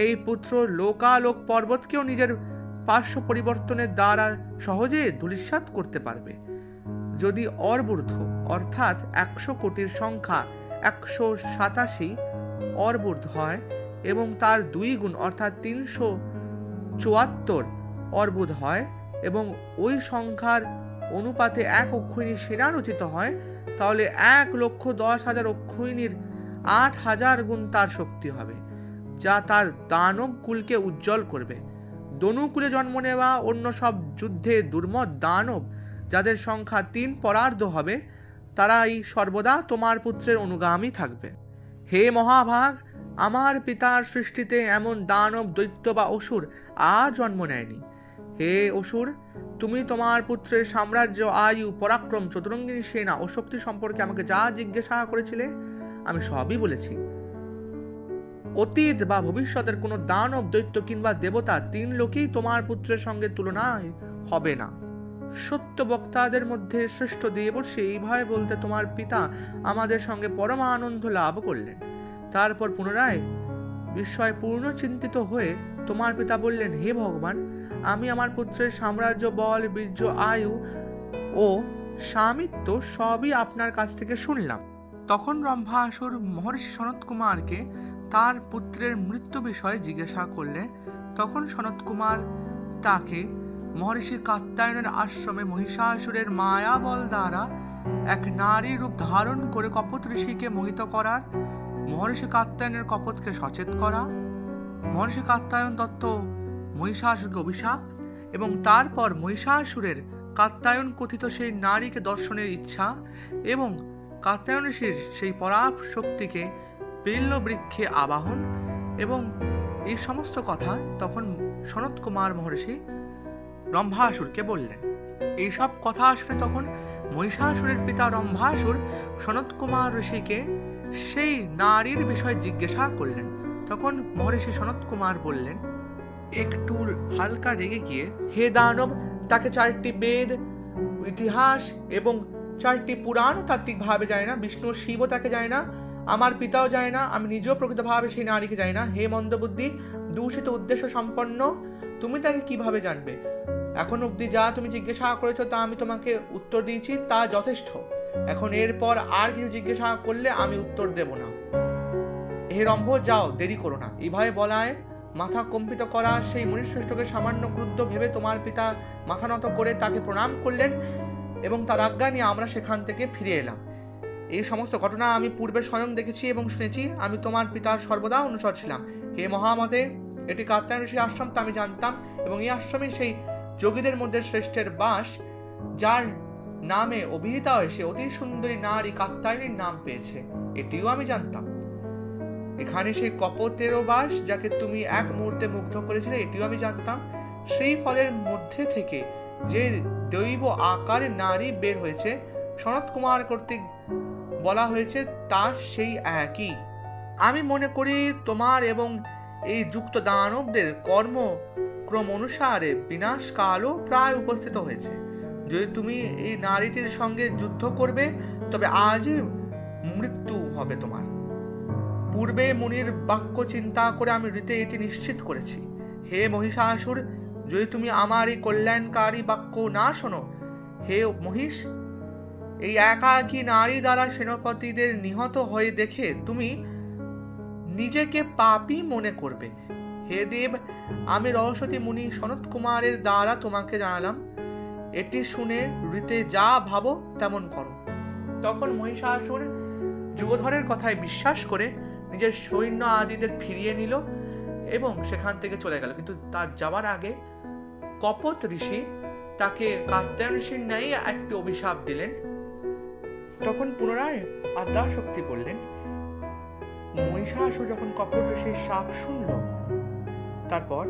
[SPEAKER 1] এই পুত্র লোকালোক পর্বতকেও নিজের পার্শ্ব পরিবর্তনের দ্বারা সহজে ধূলিসাৎ করতে পারবে। যদি অর্বুর্ধ অর্থাৎ 100 কোটির সংখ্যা 187 অর্বুর্ধ হয় এবং তার 2 গুণ অর্থাৎ 374 অর্বুদ হয় এবং ওই সংখ্যার অনুপাতে 1 অক্ষৌহিণী সেনা রচিত হয়, তাহলে 1,10,000 অক্ষৌহিণীর 8,000 গুণ তার শক্তি হবে, যা তার দানব কুলকে উজ্জ্বল করবে। দনুকুলে জন্ম নেওয়া অন্য সব যুদ্ধে দুর্মদ দানব, যাদের সংখ্যা 3 পরার্ধ হবে, তারাই সর্বদা তোমার পুত্রের অনুগামী থাকবে। হে মহাভাগ, আমার পিতার সৃষ্টিতে এমন দানব, দৈত্য বা অসুর আজ জন্ম নেয়নি। হে অসুর, তুমি তোমার পুত্রের সাম্রাজ্য, আয়ু, পরাক্রম, চতুরঙ্গিনী সেনা ও শক্তি সম্পর্কে আমাকে যা জিজ্ঞাসা করেছিলে আমি সবই বলেছি। অতীত বা ভবিষ্যতের কোনো দানব, দৈত্য কিংবা দেবতা 3 লোকেই তোমার পুত্রের সঙ্গে তুলনায় হবে না। সত্য বক্তাদের মধ্যে শ্রেষ্ঠ দেবর্ষি এইভাবে বলতে তোমার পিতা আমাদের সঙ্গে পরম আনন্দ লাভ করলেন। তারপর পুনরায় বিস্ময়পূর্ণ চিন্তিত হয়ে তোমার পিতা বললেন, হে ভগবান, আমি আমার পুত্রের সাম্রাজ্য, বল, বীর্য, আয়ু ও স্বামিত্ব সবই আপনার কাছ থেকে শুনলাম। তখন রম্ভাসুর মহর্ষি সনত কুমারকে তার পুত্রের মৃত্যু বিষয়ে জিজ্ঞাসা করলে তখন সনত কুমার তাকে মহর্ষি কাত্যায়নের আশ্রমে মহিষাসুরের মায়াবল দ্বারা এক নারী রূপ ধারণ করে কপোত ঋষিকে মোহিত করার, মহর্ষি কাত্যায়নের কপোতকে সচেত করা, মহর্ষি কাত্যায়ন দত্ত মহিষাসুরকে অভিশাপ এবং তারপর মহিষাসুরের কাত্যায়ন কথিত সেই নারীকে দর্শনের ইচ্ছা এবং কাত্যায়ন ঋষির সেই পরাপ শক্তিকে বিল্ল বৃক্ষে আবাহন এবং এই সমস্ত কথা তখন সনত কুমার মহর্ষি রম্ভাসুরকে বললেন। এইসব কথা শুনে তখন মহিষাসুরের পিতা রম্ভাসুর সনত কুমার ঋষিকে সেই নারীর বিষয়ে জিজ্ঞাসা করলেন। তখন মহর্ষি সনত কুমার বললেন, একটু হালকা রেগে গিয়ে, হে দানব, তাকে 4টি বেদ, ইতিহাস এবং 4টি পুরাণ তাত্ত্বিকভাবে যায় না, বিষ্ণু শিবও তাকে যায় না, আমার পিতাও যায় না, আমি নিজেও প্রকৃতভাবে সেই নারীকে যাই না। হে মন্দবুদ্ধি, দূষিত উদ্দেশ্য সম্পন্ন, তুমি তাকে কিভাবে জানবে? এখন অবধি যা তুমি জিজ্ঞাসা করেছো তা আমি তোমাকে উত্তর দিয়েছি, তা যথেষ্ট। এখন এরপর আর কিছু জিজ্ঞাসা করলে আমি উত্তর দেব না। হে রম্ভ, যাও, দেরি করো না। এইভাবে বলায় মাথা কম্পিত করা সেই মুনিশ্রেষ্ঠকে সামান্য ক্রুদ্ধ ভেবে তোমার পিতা মাথা নত করে তাকে প্রণাম করলেন এবং তার আজ্ঞা নিয়ে আমরা সেখান থেকে ফিরে এলাম। এই সমস্ত ঘটনা আমি পূর্বে স্বয়ং দেখেছি এবং শুনেছি। আমি তোমার পিতার সর্বদা অনুচর ছিলাম। হে মহামতে, এটি কাত্যায়ন ঋষির আশ্রম তা আমি জানতাম এবং এই আশ্রমে সেই যোগীদের মধ্যে শ্রেষ্ঠের বাস, যার নামে অভিহিতা হয় সে অতি সুন্দরী নারী কাত্যায়নীর নাম পেয়েছে, এটিও আমি জানতাম। এখানে সেই কপোতেরও বাস, যাকে তুমি এক মুহূর্তে মুগ্ধ করেছিলে, এটিও আমি জানতাম। সেই ফলের মধ্যে থেকে যে দৈব আকারে নারী বের হয়েছে, সনত কুমার কর্তৃক বলা হয়েছে, তা সেই একই। আমি মনে করি তোমার এবং এই যুক্ত দানবদের কর্মক্রম অনুসারে বিনাশকালও প্রায় উপস্থিত হয়েছে। যদি তুমি এই নারীটির সঙ্গে যুদ্ধ করবে তবে আজই মৃত্যু হবে তোমার। পূর্বে মুনির বাক্য চিন্তা করে আমি রীতে এটি নিশ্চিত করেছি। হে মহিষাসুর, যদি তুমি আমার এই কল্যাণকারী বাক্য না শোনো, হে মহিষ, এই একাকী নারী দ্বারা সেনাপতিদের নিহত হয়ে দেখে তুমি নিজেকে পাপী মনে করবে। হে দেব, আমি রহস্যতি মুনি সনত কুমারের দ্বারা তোমাকে জানালাম, এটি শুনে রীতে যা ভাবো তেমন করো। তখন মহিষাসুর যুগধরের কথায় বিশ্বাস করে নিজের সৈন্য আদিদের ফিরিয়ে নিল এবং সেখান থেকে চলে গেল। কিন্তু তার যাওয়ার আগে কপোত ঋষি তাকে কাত্যায়ন ঋষির ন্যায় একটি অভিশাপ দিলেন। তখন পুনরায় আদ্যাশক্তি বললেন, মহিষাসুর যখন কপোত ঋষির শাপ শুনল, তারপর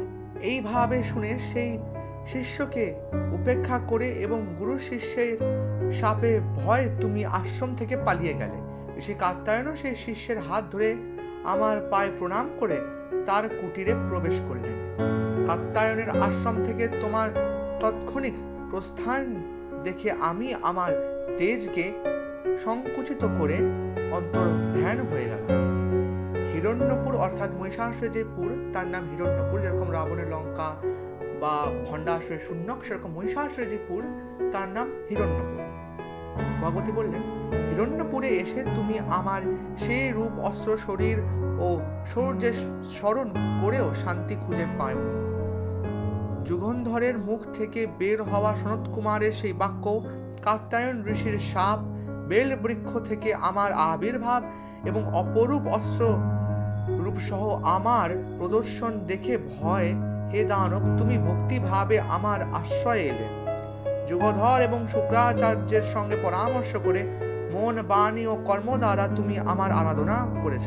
[SPEAKER 1] এইভাবে শুনে সেই শিষ্যকে উপেক্ষা করে এবং গুরু শিষ্যের শাপে ভয় তুমি আশ্রম থেকে পালিয়ে গেলে। ঋষি কাত্যায়নও সেই শিষ্যের হাত ধরে আমার পায়ে প্রণাম করে তার কুটিরে প্রবেশ করলেন। কাত্যায়নের আশ্রম থেকে তোমার তৎক্ষণিক প্রস্থান দেখে আমি আমার তেজকে সংকুচিত করে অন্তর ধ্যান হয়ে গেল। হিরণ্যপুর অর্থাৎ মহিষাসুরের যে পুর, তার নাম হিরণ্যপুর। যেরকম রাবণের লঙ্কা বা ভণ্ডাসুরের শূন্যক, সেরকম মহিষাসুরের যে পুর, তার নাম হিরণ্যপুর। ভগবতী বললেন, হিরণ্যপুরে এসে তুমি আমার সেই রূপ, অস্ত্র, শরীর ও শৌর্যের স্মরণ করেও শান্তি খুঁজে পাওনি। যুগন্ধরের মুখ থেকে বের হওয়া সনত কুমারের সেই বাক্য, কাত্যায়ন ঋষির শাপ, বেল বৃক্ষ থেকে আমার আবির্ভাব এবং অপরূপ অস্ত্র রূপসহ আমার প্রদর্শন দেখে ভয়, হে দানব, তুমি ভক্তিভাবে আমার আশ্রয়ে এলে। যুগধর এবং শুক্রাচার্যের সঙ্গে পরামর্শ করে মন, বাণী ও কর্ম দ্বারা তুমি আমার আরাধনা করেছ।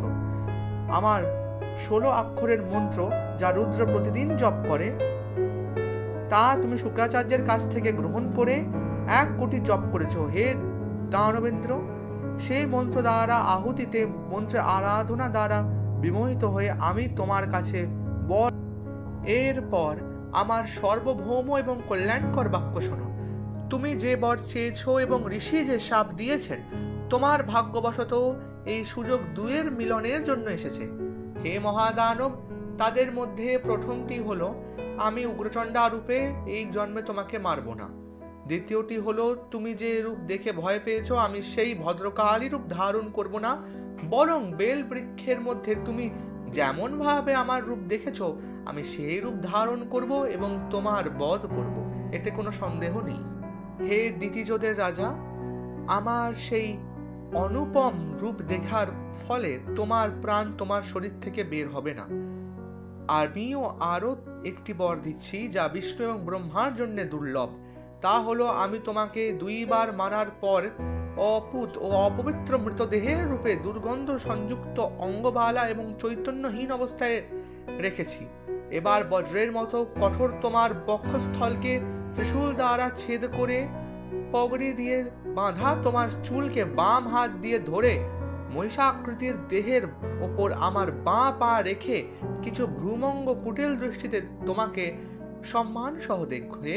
[SPEAKER 1] আমার 16 অক্ষরের মন্ত্র যা রুদ্র প্রতিদিন জপ করে, তা তুমি শুক্রাচার্যের কাছ থেকে গ্রহণ করে 1 কোটি জপ করেছ। হে দানবেন্দ্র, সেই মন্ত্র দ্বারা আহুতিতে মন্ত্রের আরাধনা দ্বারা বিমোহিত হয়ে আমি তোমার কাছে বর। এরপর আমার সর্বভৌম এবং কল্যাণকর বাক্য শোনো। তুমি যে বর চেয়েছ এবং ঋষি যে শাপ দিয়েছেন, তোমার ভাগ্যবশত এই সুযোগ দুয়ের মিলনের জন্য এসেছে। হে মহাদানব, তাদের মধ্যে প্রথমটি হলো, আমি উগ্রচণ্ডা রূপে এই জন্মে তোমাকে মারব না। দ্বিতীয়টি হলো, তুমি যে রূপ দেখে ভয় পেয়েছ, আমি সেই ভদ্রকালী রূপ ধারণ করব না, বরং বেল বৃক্ষের মধ্যে তুমি যেমন ভাবে আমার রূপ দেখেছ, আমি সেই রূপ ধারণ করব এবং তোমার বধ করব, এতে কোনো সন্দেহ নেই। হে দ্বিতীয়দের রাজা, আমার সেই অনুপম রূপ দেখার ফলে তোমার প্রাণ তোমার শরীর থেকে বের হবে না। আমিও আরও একটি বর দিচ্ছি যা বিষ্ণু এবং ব্রহ্মার জন্য দুর্লভ। তা হলো, আমি তোমাকে 2 বার মারার পর অপুত ও অপবিত্র মৃতদেহের রূপে দুর্গন্ধ সংযুক্ত অঙ্গবালা এবং চৈতন্যহীন অবস্থায় রেখেছি। এবার বজ্রের মতো কঠোর তোমার বক্ষস্থলকে ত্রিশূল দ্বারা ছেদ করে পগড়ি দিয়ে বাঁধা তোমার চুলকে বাম হাত দিয়ে ধরে মহিষাকৃতির দেহের ওপর আমার বাঁ পা রেখে কিছু ভ্রূমঙ্গ কুটিল দৃষ্টিতে তোমাকে সম্মান সহ দেখে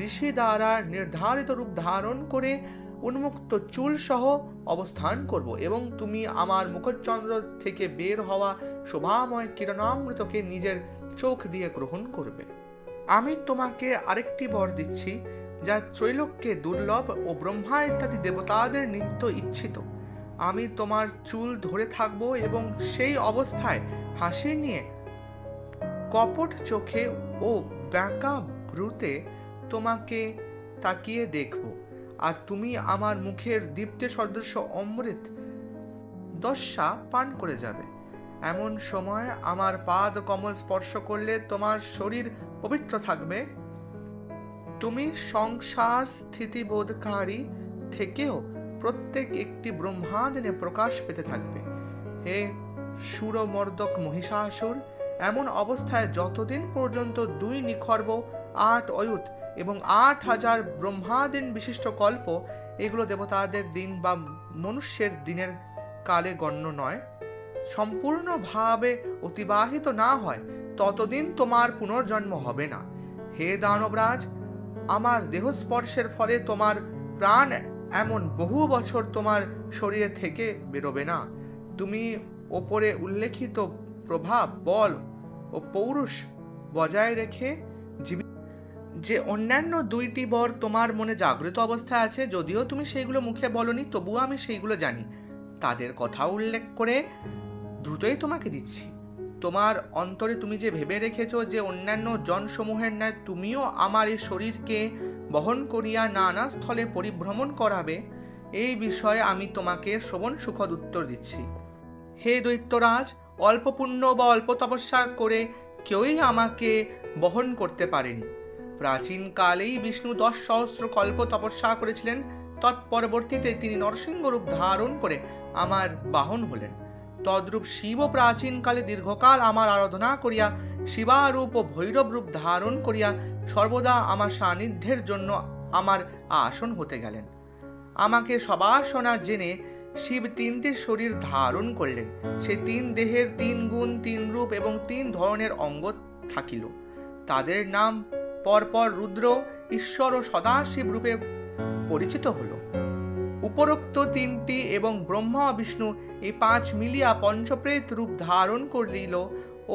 [SPEAKER 1] ঋষি দ্বারা নির্ধারিত রূপ ধারণ করে উন্মুক্ত চুল সহ অবস্থান করব এবং তুমি আমার মুখচন্দ্র থেকে বের হওয়া শোভাময় কিরণামৃতকে নিজের চোখ দিয়ে গ্রহণ করবে। আমি তোমাকে আরেকটি বর দিচ্ছি যা ত্রৈলোক্যে দুর্লভ ও ব্রহ্মা ইত্যাদি দেবতাদের নিত্য ইচ্ছিত। আমি তোমার চুল ধরে থাকব এবং সেই অবস্থায় হাসি নিয়ে কপট চোখে ও বাঁকা ভ্রুতে তোমাকে তাকিয়ে দেখব, আর তুমি আমার মুখের দীপ্তে সদৃশ্য অমৃত দশা পান করে যাবে। এমন সময় আমার পাদ কমল স্পর্শ করলে তোমার শরীর পবিত্র থাকবে। তুমি সংসার স্থিতিবোধকারী থেকেও প্রত্যেক একটি ব্রহ্মাদিনে প্রকাশ পেতে থাকবে। হে সুরমর্দক মহিষাসুর, এমন অবস্থায় যতদিন পর্যন্ত 2 নিখর্ব, 8 অয়ুত এবং 8000 ব্রহ্মাদিন বিশিষ্ট কল্প, এগুলো দেবতাদের দিন বা মনুষ্যের দিনের কালে গণ্য নয়, সম্পূর্ণভাবে অতিবাহিত না হয়, ততদিন তোমার পুনর্জন্ম হবে না। হে দানবরাজ, আমার দেহস্পর্শের ফলে তোমার প্রাণ এমন বহু বছর তোমার শরীরে থেকে বেরোবে না। তুমি ওপরে উল্লেখিত প্রভাব, বল ও পৌরুষ বজায় রেখে যে অন্যান্য 2টি বর তোমার মনে জাগ্রত অবস্থায় আছে, যদিও তুমি সেইগুলো মুখে বলনি, তবুও আমি সেইগুলো জানি। তাদের কথা উল্লেখ করে দ্রুতই তোমাকে দিচ্ছি। তোমার অন্তরে তুমি যে ভেবে রেখেছ যে অন্যান্য জনসমূহের ন্যায় তুমিও আমার এই শরীরকে বহন করিয়া নানা স্থলে পরিভ্রমণ করাবে, এই বিষয়ে আমি তোমাকে শ্রবণ সুখদ উত্তর দিচ্ছি। হে দৈত্যরাজ, অল্প পুণ্য বা অল্প তপস্যা করে কেউই আমাকে বহন করতে পারেনি। প্রাচীনকালেই বিষ্ণু 10 সহস্র কল্প তপস্যা করেছিলেন। তৎপরবর্তীতে তিনি নরসিংহ রূপ ধারণ করে আমার বাহন হলেন। তদ্রূপ শিব প্রাচীনকালে দীর্ঘকাল আমার আরাধনা করিয়া শিবারূপ ও ভৈরব রূপ ধারণ করিয়া সর্বদা আমার সান্নিধ্যের জন্য আমার আসন হতে গেলেন। আমাকে সবাসনা জেনে শিব 3টি শরীর ধারণ করলেন। সে 3 দেহের 3 গুণ, 3 রূপ এবং 3 ধরনের অঙ্গ থাকিল। তাদের নাম পরপর রুদ্র, ঈশ্বর ও সদাশিব রূপে পরিচিত হল। উপরোক্ত 3টি এবং ব্রহ্মা বিষ্ণু এই 5 মিলিয়া পঞ্চপ্রেত রূপ ধারণ করিল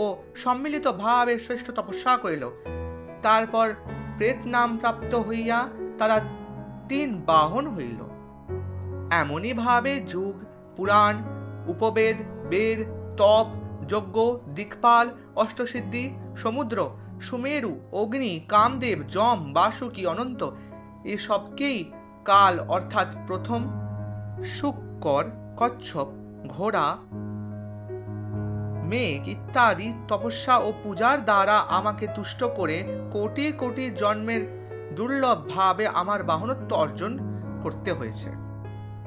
[SPEAKER 1] ও সম্মিলিত ভাবে শ্রেষ্ঠ তপস্যা করিল। তারপর প্রেত নাম প্রাপ্ত হইয়া তারা 3 বাহন হইল। এমনি ভাবে যুগ, পুরাণ, উপবেদ, বেদ, তপ, যজ্ঞ, দিকপাল, অষ্টসিদ্ধি, সমুদ্র, সুমেরু, অগ্নি, কামদেব, যম, বাসুকি, অনন্ত এসবকেই কাল অর্থাৎ প্রথম, শুক্কর, কচ্ছপ, ঘোড়া, মেঘ ইত্যাদি তপস্যা ও পূজার দ্বারা আমাকে তুষ্ট করে কোটি কোটি জন্মের দুর্লভ ভাবে আমার বাহনত্ব অর্জন করতে হয়েছে।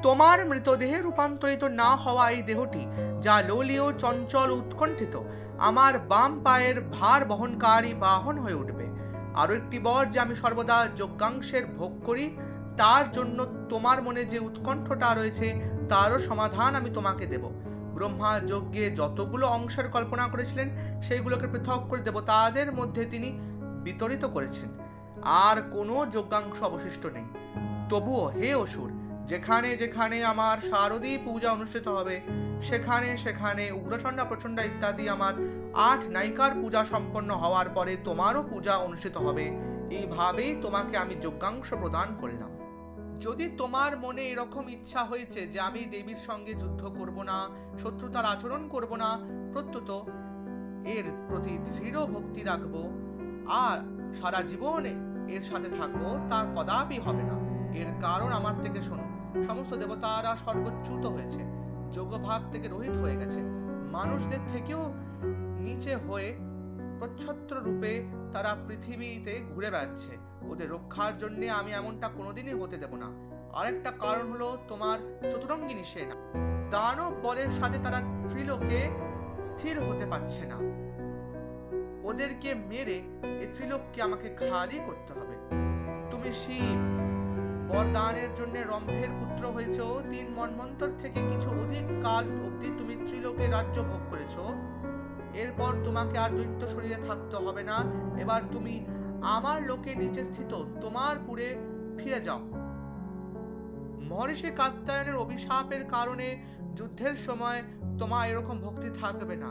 [SPEAKER 1] তোমার মৃতদেহে রূপান্তরিত না হওয়া এই দেহটি, যা লোলীয়, চঞ্চল, উৎকণ্ঠিত, আমার বাম পায়ের ভার বহনকারী বাহন হয়ে উঠবে। আরও একটি বর যে আমি সর্বদা যজ্ঞাংশের ভোগ করি, তার জন্য তোমার মনে যে উৎকণ্ঠটা রয়েছে তারও সমাধান আমি তোমাকে দেব। ব্রহ্মা যজ্ঞে যতগুলো অংশের কল্পনা করেছিলেন সেইগুলোকে পৃথক করে দেবতাদের মধ্যে তিনি বিতরিত করেছেন। আর কোনো যজ্ঞাংশ অবশিষ্ট নেই। তবুও হে অসুর, যেখানে যেখানে আমার শারদী পূজা অনুষ্ঠিত হবে, সেখানে সেখানে উগ্রচণ্ডা, প্রচণ্ডা ইত্যাদি আমার 8 নায়িকার পূজা সম্পন্ন হওয়ার পরে তোমারও পূজা অনুষ্ঠিত হবে। এইভাবেই তোমাকে আমি যজ্ঞাংশ প্রদান করলাম। যদি তোমার মনে এরকম ইচ্ছা হয়েছে যে আমি দেবীর সঙ্গে যুদ্ধ করব না, শত্রুতার আচরণ করব না, প্রত্যুত এর প্রতি দৃঢ় ভক্তি রাখব আর সারা জীবনে এর সাথে থাকবো, তা কদাপি হবে না। এর কারণ আমার থেকে শোনো। সমস্ত দেবতারা স্বর্গচ্যুত হয়েছে, যোগভাগ থেকে রহিত হয়ে গেছে, মানুষদের থেকেও নিচে হয়ে প্রচ্ছত্র রূপে তারা পৃথিবীতে ঘুরে বেড়াচ্ছে। ওদের রক্ষার জন্য আমি এমনটা কোনোদিনই হতে দেব না। আরেকটা কারণ হলো তোমার চতুরঙ্গিনী সেনা। দানব বলের সাথে তারা ত্রিলোকে স্থির হতে পারছে না। ওদেরকে মেরে এই ত্রিলোককে আমাকে খালি করতে হবে। তুমি শিব, বরদানের জন্য রম্ভের পুত্র হয়েছ। 3 মন্বন্তর থেকে কিছু অধিক কাল অবধি তুমি ত্রিলোকে রাজ্য ভোগ করেছ। এরপর তোমাকে আর দৈত্য শরীরে থাকতে হবে না। এবার তুমি আমার লোকে নিচে স্থিত তোমার পুরে ফিরে যাও। মহর্ষি কাত্যায়নের অভিশাপের কারণে যুদ্ধের সময় তোমার এরকম ভক্তি থাকবে না।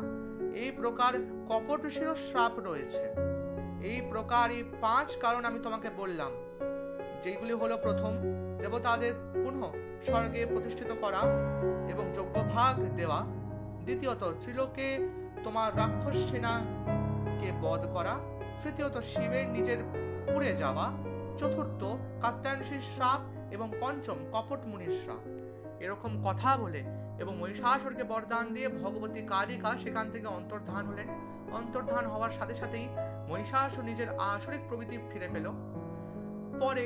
[SPEAKER 1] এই প্রকার কপট ঋষিরও শ্রাপ রয়েছে। এই প্রকার এই 5 কারণ আমি তোমাকে বললাম, যেগুলি হলো: প্রথম, দেবতাদের পুনঃ স্বর্গে প্রতিষ্ঠিত করা এবং যজ্ঞভাগ দেওয়া; দ্বিতীয়ত, ত্রিলোকে তোমার রাক্ষস সেনাকে বধ করা; তৃতীয়ত, শিবের নিজের পুরে যাওয়া; চতুর্থ, কাত্যায়ন ঋষির শ্রাপ; এবং পঞ্চম, কপট মুনির শ্রাপ। এরকম কথা বলে এবং মহিষাসুরকে বরদান দিয়ে ভগবতী কালিকা সেখান থেকে অন্তর্ধান হলেন। অন্তর্ধান হওয়ার সাথে সাথেই মহিষাসুর নিজের আসরিক প্রবৃত্তি ফিরে পেল। পরে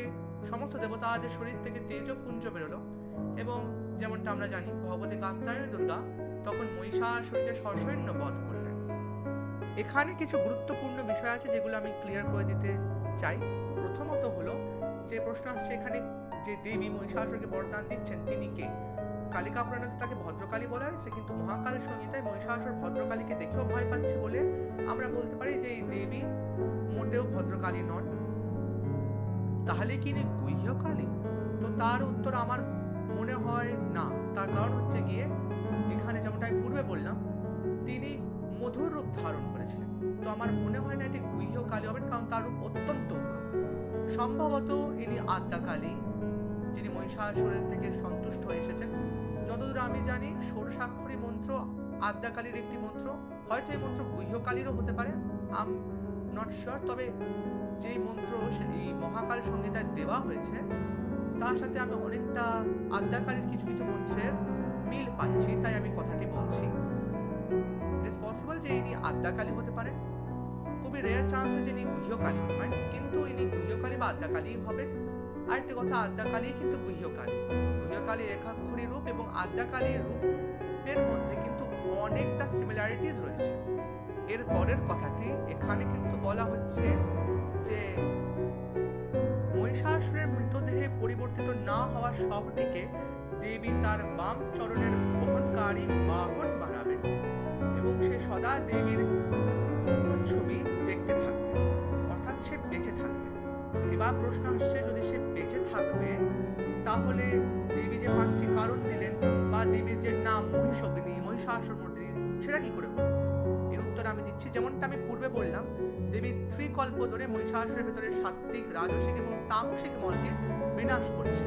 [SPEAKER 1] সমস্ত দেবতাদের শরীর থেকে তেজপুঞ্জ বেরোলো এবং যেমনটা আমরা জানি, ভগবতী কাত্যায়নী দুর্গা তখন মহিষাসুরকে সসৈন্য বধ করলেন। এখানে কিছু গুরুত্বপূর্ণ বিষয় আছে যেগুলো আমি ক্লিয়ার করে দিতে চাই। প্রথমত হলো যে প্রশ্ন আসছে এখানে, যে দেবী মহিষাসুরকে বরদান দিচ্ছেন তিনি কে? কালিকা পুরাণে তাকে ভদ্রকালী বলা হয়েছে, কিন্তু মহাকাল সংহিতায় মহিষাসুর ভদ্রকালীকে দেখেও ভয় পাচ্ছে বলে আমরা বলতে পারি যে এই দেবী মোটেও ভদ্রকালী নন। তাহলে কি ইনি গুহ্যকালী? তো তার উত্তর আমার মনে হয় না। তার কারণ হচ্ছে গিয়ে এখানে যেমনটা আমি পূর্বে বললাম, তিনি মধুর রূপ ধারণ করেছিলেন। তো আমার মনে হয় না এটি গুহ্যকালী হবেন, কারণ তার রূপ অত্যন্ত উগ্র। সম্ভবত ইনি আদ্যাকালী, যিনি মহিষাসুরের থেকে সন্তুষ্ট হয়ে এসেছেন। যতদূর আমি জানি, ষোড়শাক্ষরী মন্ত্র আদ্যাকালীর একটি মন্ত্র। হয়তো এই মন্ত্র গুহ্যকালীরও হতে পারে, আই এম নট শিওর। তবে যেই মন্ত্র এই মহাকাল সংহিতায় দেওয়া হয়েছে তার সাথে আমি অনেকটা আদ্যাকালীর কিছু কিছু মন্ত্রের মিল পাচ্ছি, তাই আমি কথাটি বলছি। ইট ইজ পসিবল যে ইনি আদ্যাকালী হতে পারেন। খুবই রেয়ার চান্সেস ইনি গুহ্যকালী হতে পারেন, কিন্তু ইনি গুহ্যকালী বা আদ্যাকালী হবেন। আরেকটি কথা, আদ্যাকালী কিন্তু গুহ্যকালী। গুহ্যকালীর একাক্ষরী রূপ এবং আদ্যাকালীর রূপের মধ্যে কিন্তু অনেকটা সিমিলারিটিস রয়েছে। এর পরের কথাটি এখানে কিন্তু বলা হচ্ছে যে মহিষাসুরের মৃতদেহে পরিবর্তিত না হওয়া সবটিকে দেবী তার বাম চরণের বহনকারী বাহন বানাবেন এবং সে সদা দেবীর মুখচ্ছবি দেখতে থাকবে, অর্থাৎ সে বেঁচে থাকবে। এবার প্রশ্ন আসছে, যদি সে বেঁচে থাকবে তাহলে দেবী যে 5টি কারণ দিলেন বা দেবীর যে নাম মহিষগ্নি, মহিষাসুরমর্দিনী, সেটা কি করে হলো? এর উত্তর আমি দিচ্ছি। যেমনটা আমি পূর্বে বললাম, দেবী ত্রিকল্প ধরে মহিষাসুরের ভেতরে সাত্ত্বিক, রাজসিক এবং তামসিক মলকে বিনাশ করছে।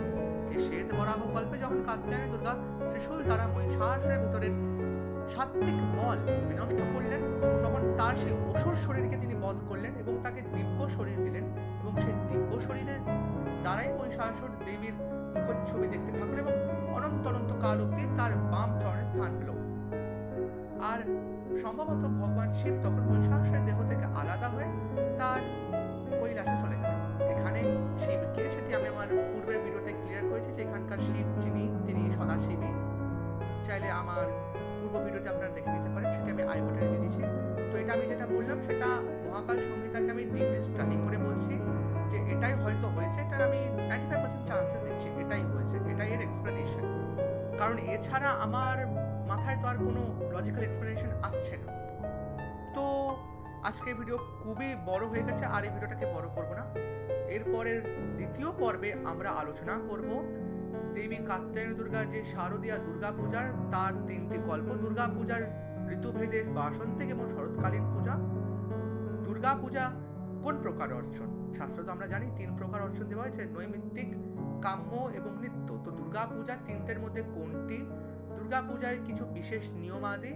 [SPEAKER 1] এই শ্বেত বরাহ কল্পে যখন কাত্যায়নী দুর্গা ত্রিশূল দ্বারা মহিষাসুরের ভেতরের সাত্ত্বিক মল বিনষ্ট করলেন, তখন তার সেই অসুর শরীরকে তিনি বধ করলেন এবং তাকে দিব্য শরীর দিলেন এবং সেই দিব্য শরীরের দ্বারাই মহিষাসুর দেবীর মুখচ্ছবি দেখতে থাকলো এবং অনন্ত অনন্ত কাল অব্দি তার বাম চরণে স্থান পেল। আর সম্ভবত ভগবান শিব তখন মহিষাসুরের দেহ থেকে আলাদা হয়ে তার কৈলাসে চলে গেলেন। এখানে শিবকে, সেটি আমি আমার পূর্বের ভিডিওতে ক্লিয়ার করেছি যে এখানকার শিব তিনি সদাশিবই। চাইলে আমার পূর্ব ভিডিওতে আপনারা দেখে নিতে পারেন, সেটি আমি আই বাটনে দিয়ে দিয়েছি। তো এটা আমি যেটা বললাম সেটা মহাকাল সংহিতাকে আমি ডিপলি স্টাডি করে বলছি যে এটাই হয়তো হয়েছে, এটার আমি 95% চান্সেস দিচ্ছি এটাই হয়েছে, এটাই এর এক্সপ্লেনেশন। কারণ এছাড়া আমার মাথায় তো আর কোনো লজিক্যাল এক্সপ্লেনেশন আসছে না। তো আজকের ভিডিও খুবই বড় হয়ে গেছে, আর এই ভিডিওটাকে বড় করব না। এরপরের দ্বিতীয় পর্বে আমরা আলোচনা করব দেবী কাত্যায়নী দুর্গা যে শারদীয়া দুর্গা পূজার তার 3টি গল্প, দুর্গা পূজার ঋতুভেদের বাসন্তী এবং শরৎকালীন পূজা, দুর্গা পূজা কোন প্রকার অর্চন। শাস্ত্র তো আমরা জানি 3 প্রকার অর্চন দেওয়া হয়েছে, নৈমিত্তিক, কাম্য এবং নিত্য। তো দুর্গা পূজা 3টের মধ্যে কোনটি, দুর্গা পূজার কিছু বিশেষ নিয়মাদি,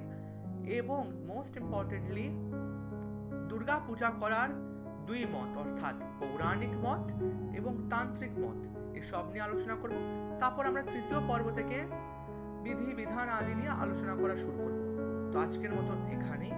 [SPEAKER 1] এবং মোস্ট ইম্পর্টেন্টলি দুর্গা পূজা করার 2 মত, অর্থাৎ পৌরাণিক মত এবং তান্ত্রিক মত, এসব নিয়ে আলোচনা করব। তারপর আমরা তৃতীয় পর্ব থেকে বিধি বিধান আদি নিয়ে আলোচনা করা শুরু করব। তো আজকের মতো এখানেই।